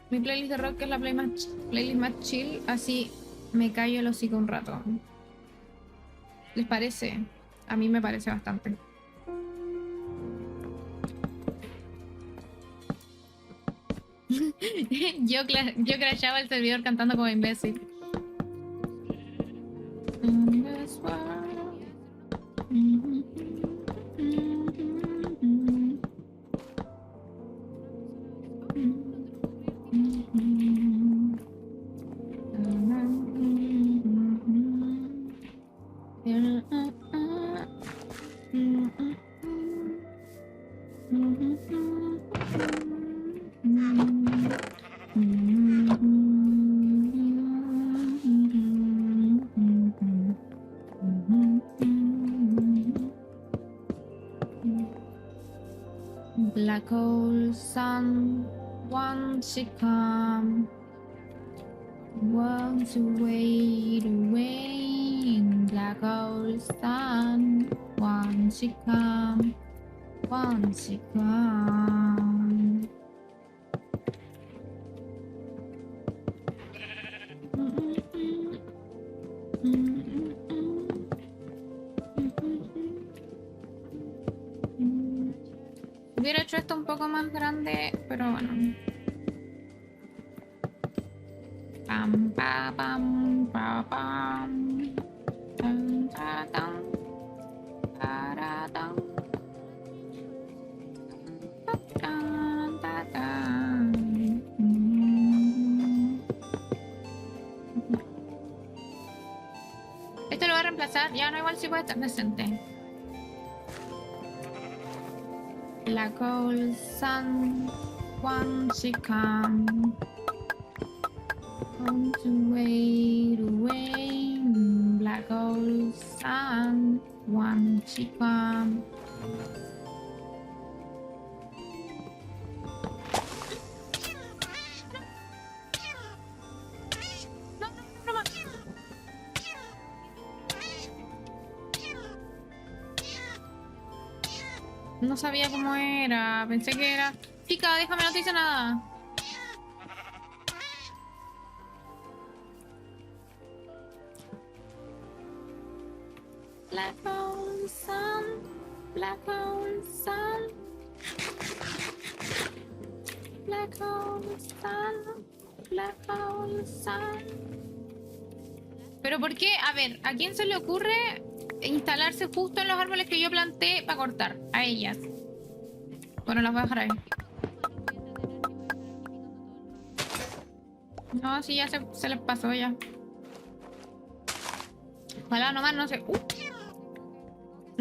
Mi playlist de rock es la playlist más chill, así me callo el hocico un rato. ¿Les parece? A mí me parece bastante. Yo crashaba el servidor cantando como imbécil. Black hole sun once it come, once away away. Black hole sun once it come, once it come. Hubiera hecho esto un poco más grande, pero bueno. Pam, pa, pam, pa, pam. Tan, ta, tan. Ta, tan. Ta, tan, ta, tan. Esto lo voy a reemplazar. Ya no, igual si puede estar decente. Black hole sun once it come, once away away. Black hole sun once it come. No sabía cómo era, pensé que era... Chica, déjame, no te hice nada. Black hole sun, black hole sun, black hole sun, black hole sun. ¿Pero por qué? A ver, ¿a quién se le ocurre instalarse justo en los árboles que yo planté para cortar? A ellas. Bueno, las voy a dejar ahí. No, sí, ya se les pasó ya. Ojalá nomás no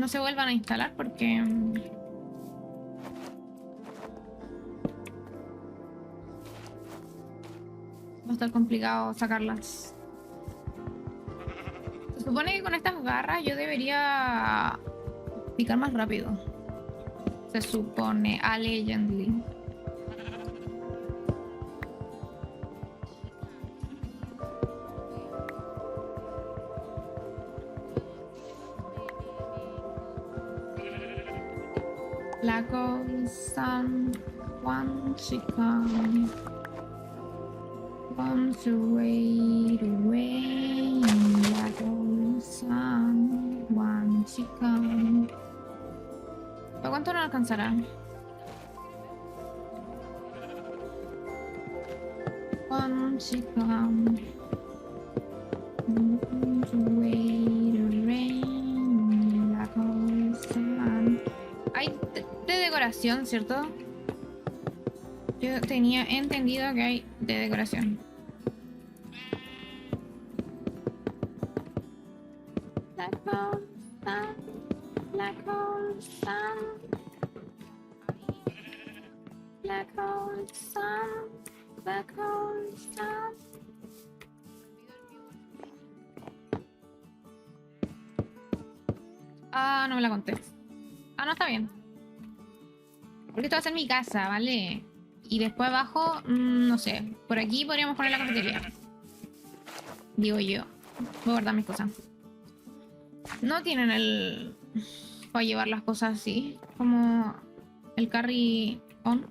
se vuelvan a instalar porque... va a estar complicado sacarlas. Se supone que con estas garras yo debería picar más rápido. Se supone, allegedly. Black hole sun once it come, once away away. Black hole sun once it come. ¿Para cuánto no alcanzará? Once it come, once away away. Black hole sun. Hay de decoración, ¿cierto? Yo tenía entendido que hay de decoración. Black hole sun, black hole sun, black hole sun, black hole sun. Ah, no me la conté. Ah, no, está bien. Porque esto va a ser mi casa, ¿vale? Y después abajo, no sé. Por aquí podríamos poner la cafetería. Digo yo. Voy a guardar mis cosas. No tienen el... para llevar las cosas así. Como el carry on.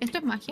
¿Esto es magia?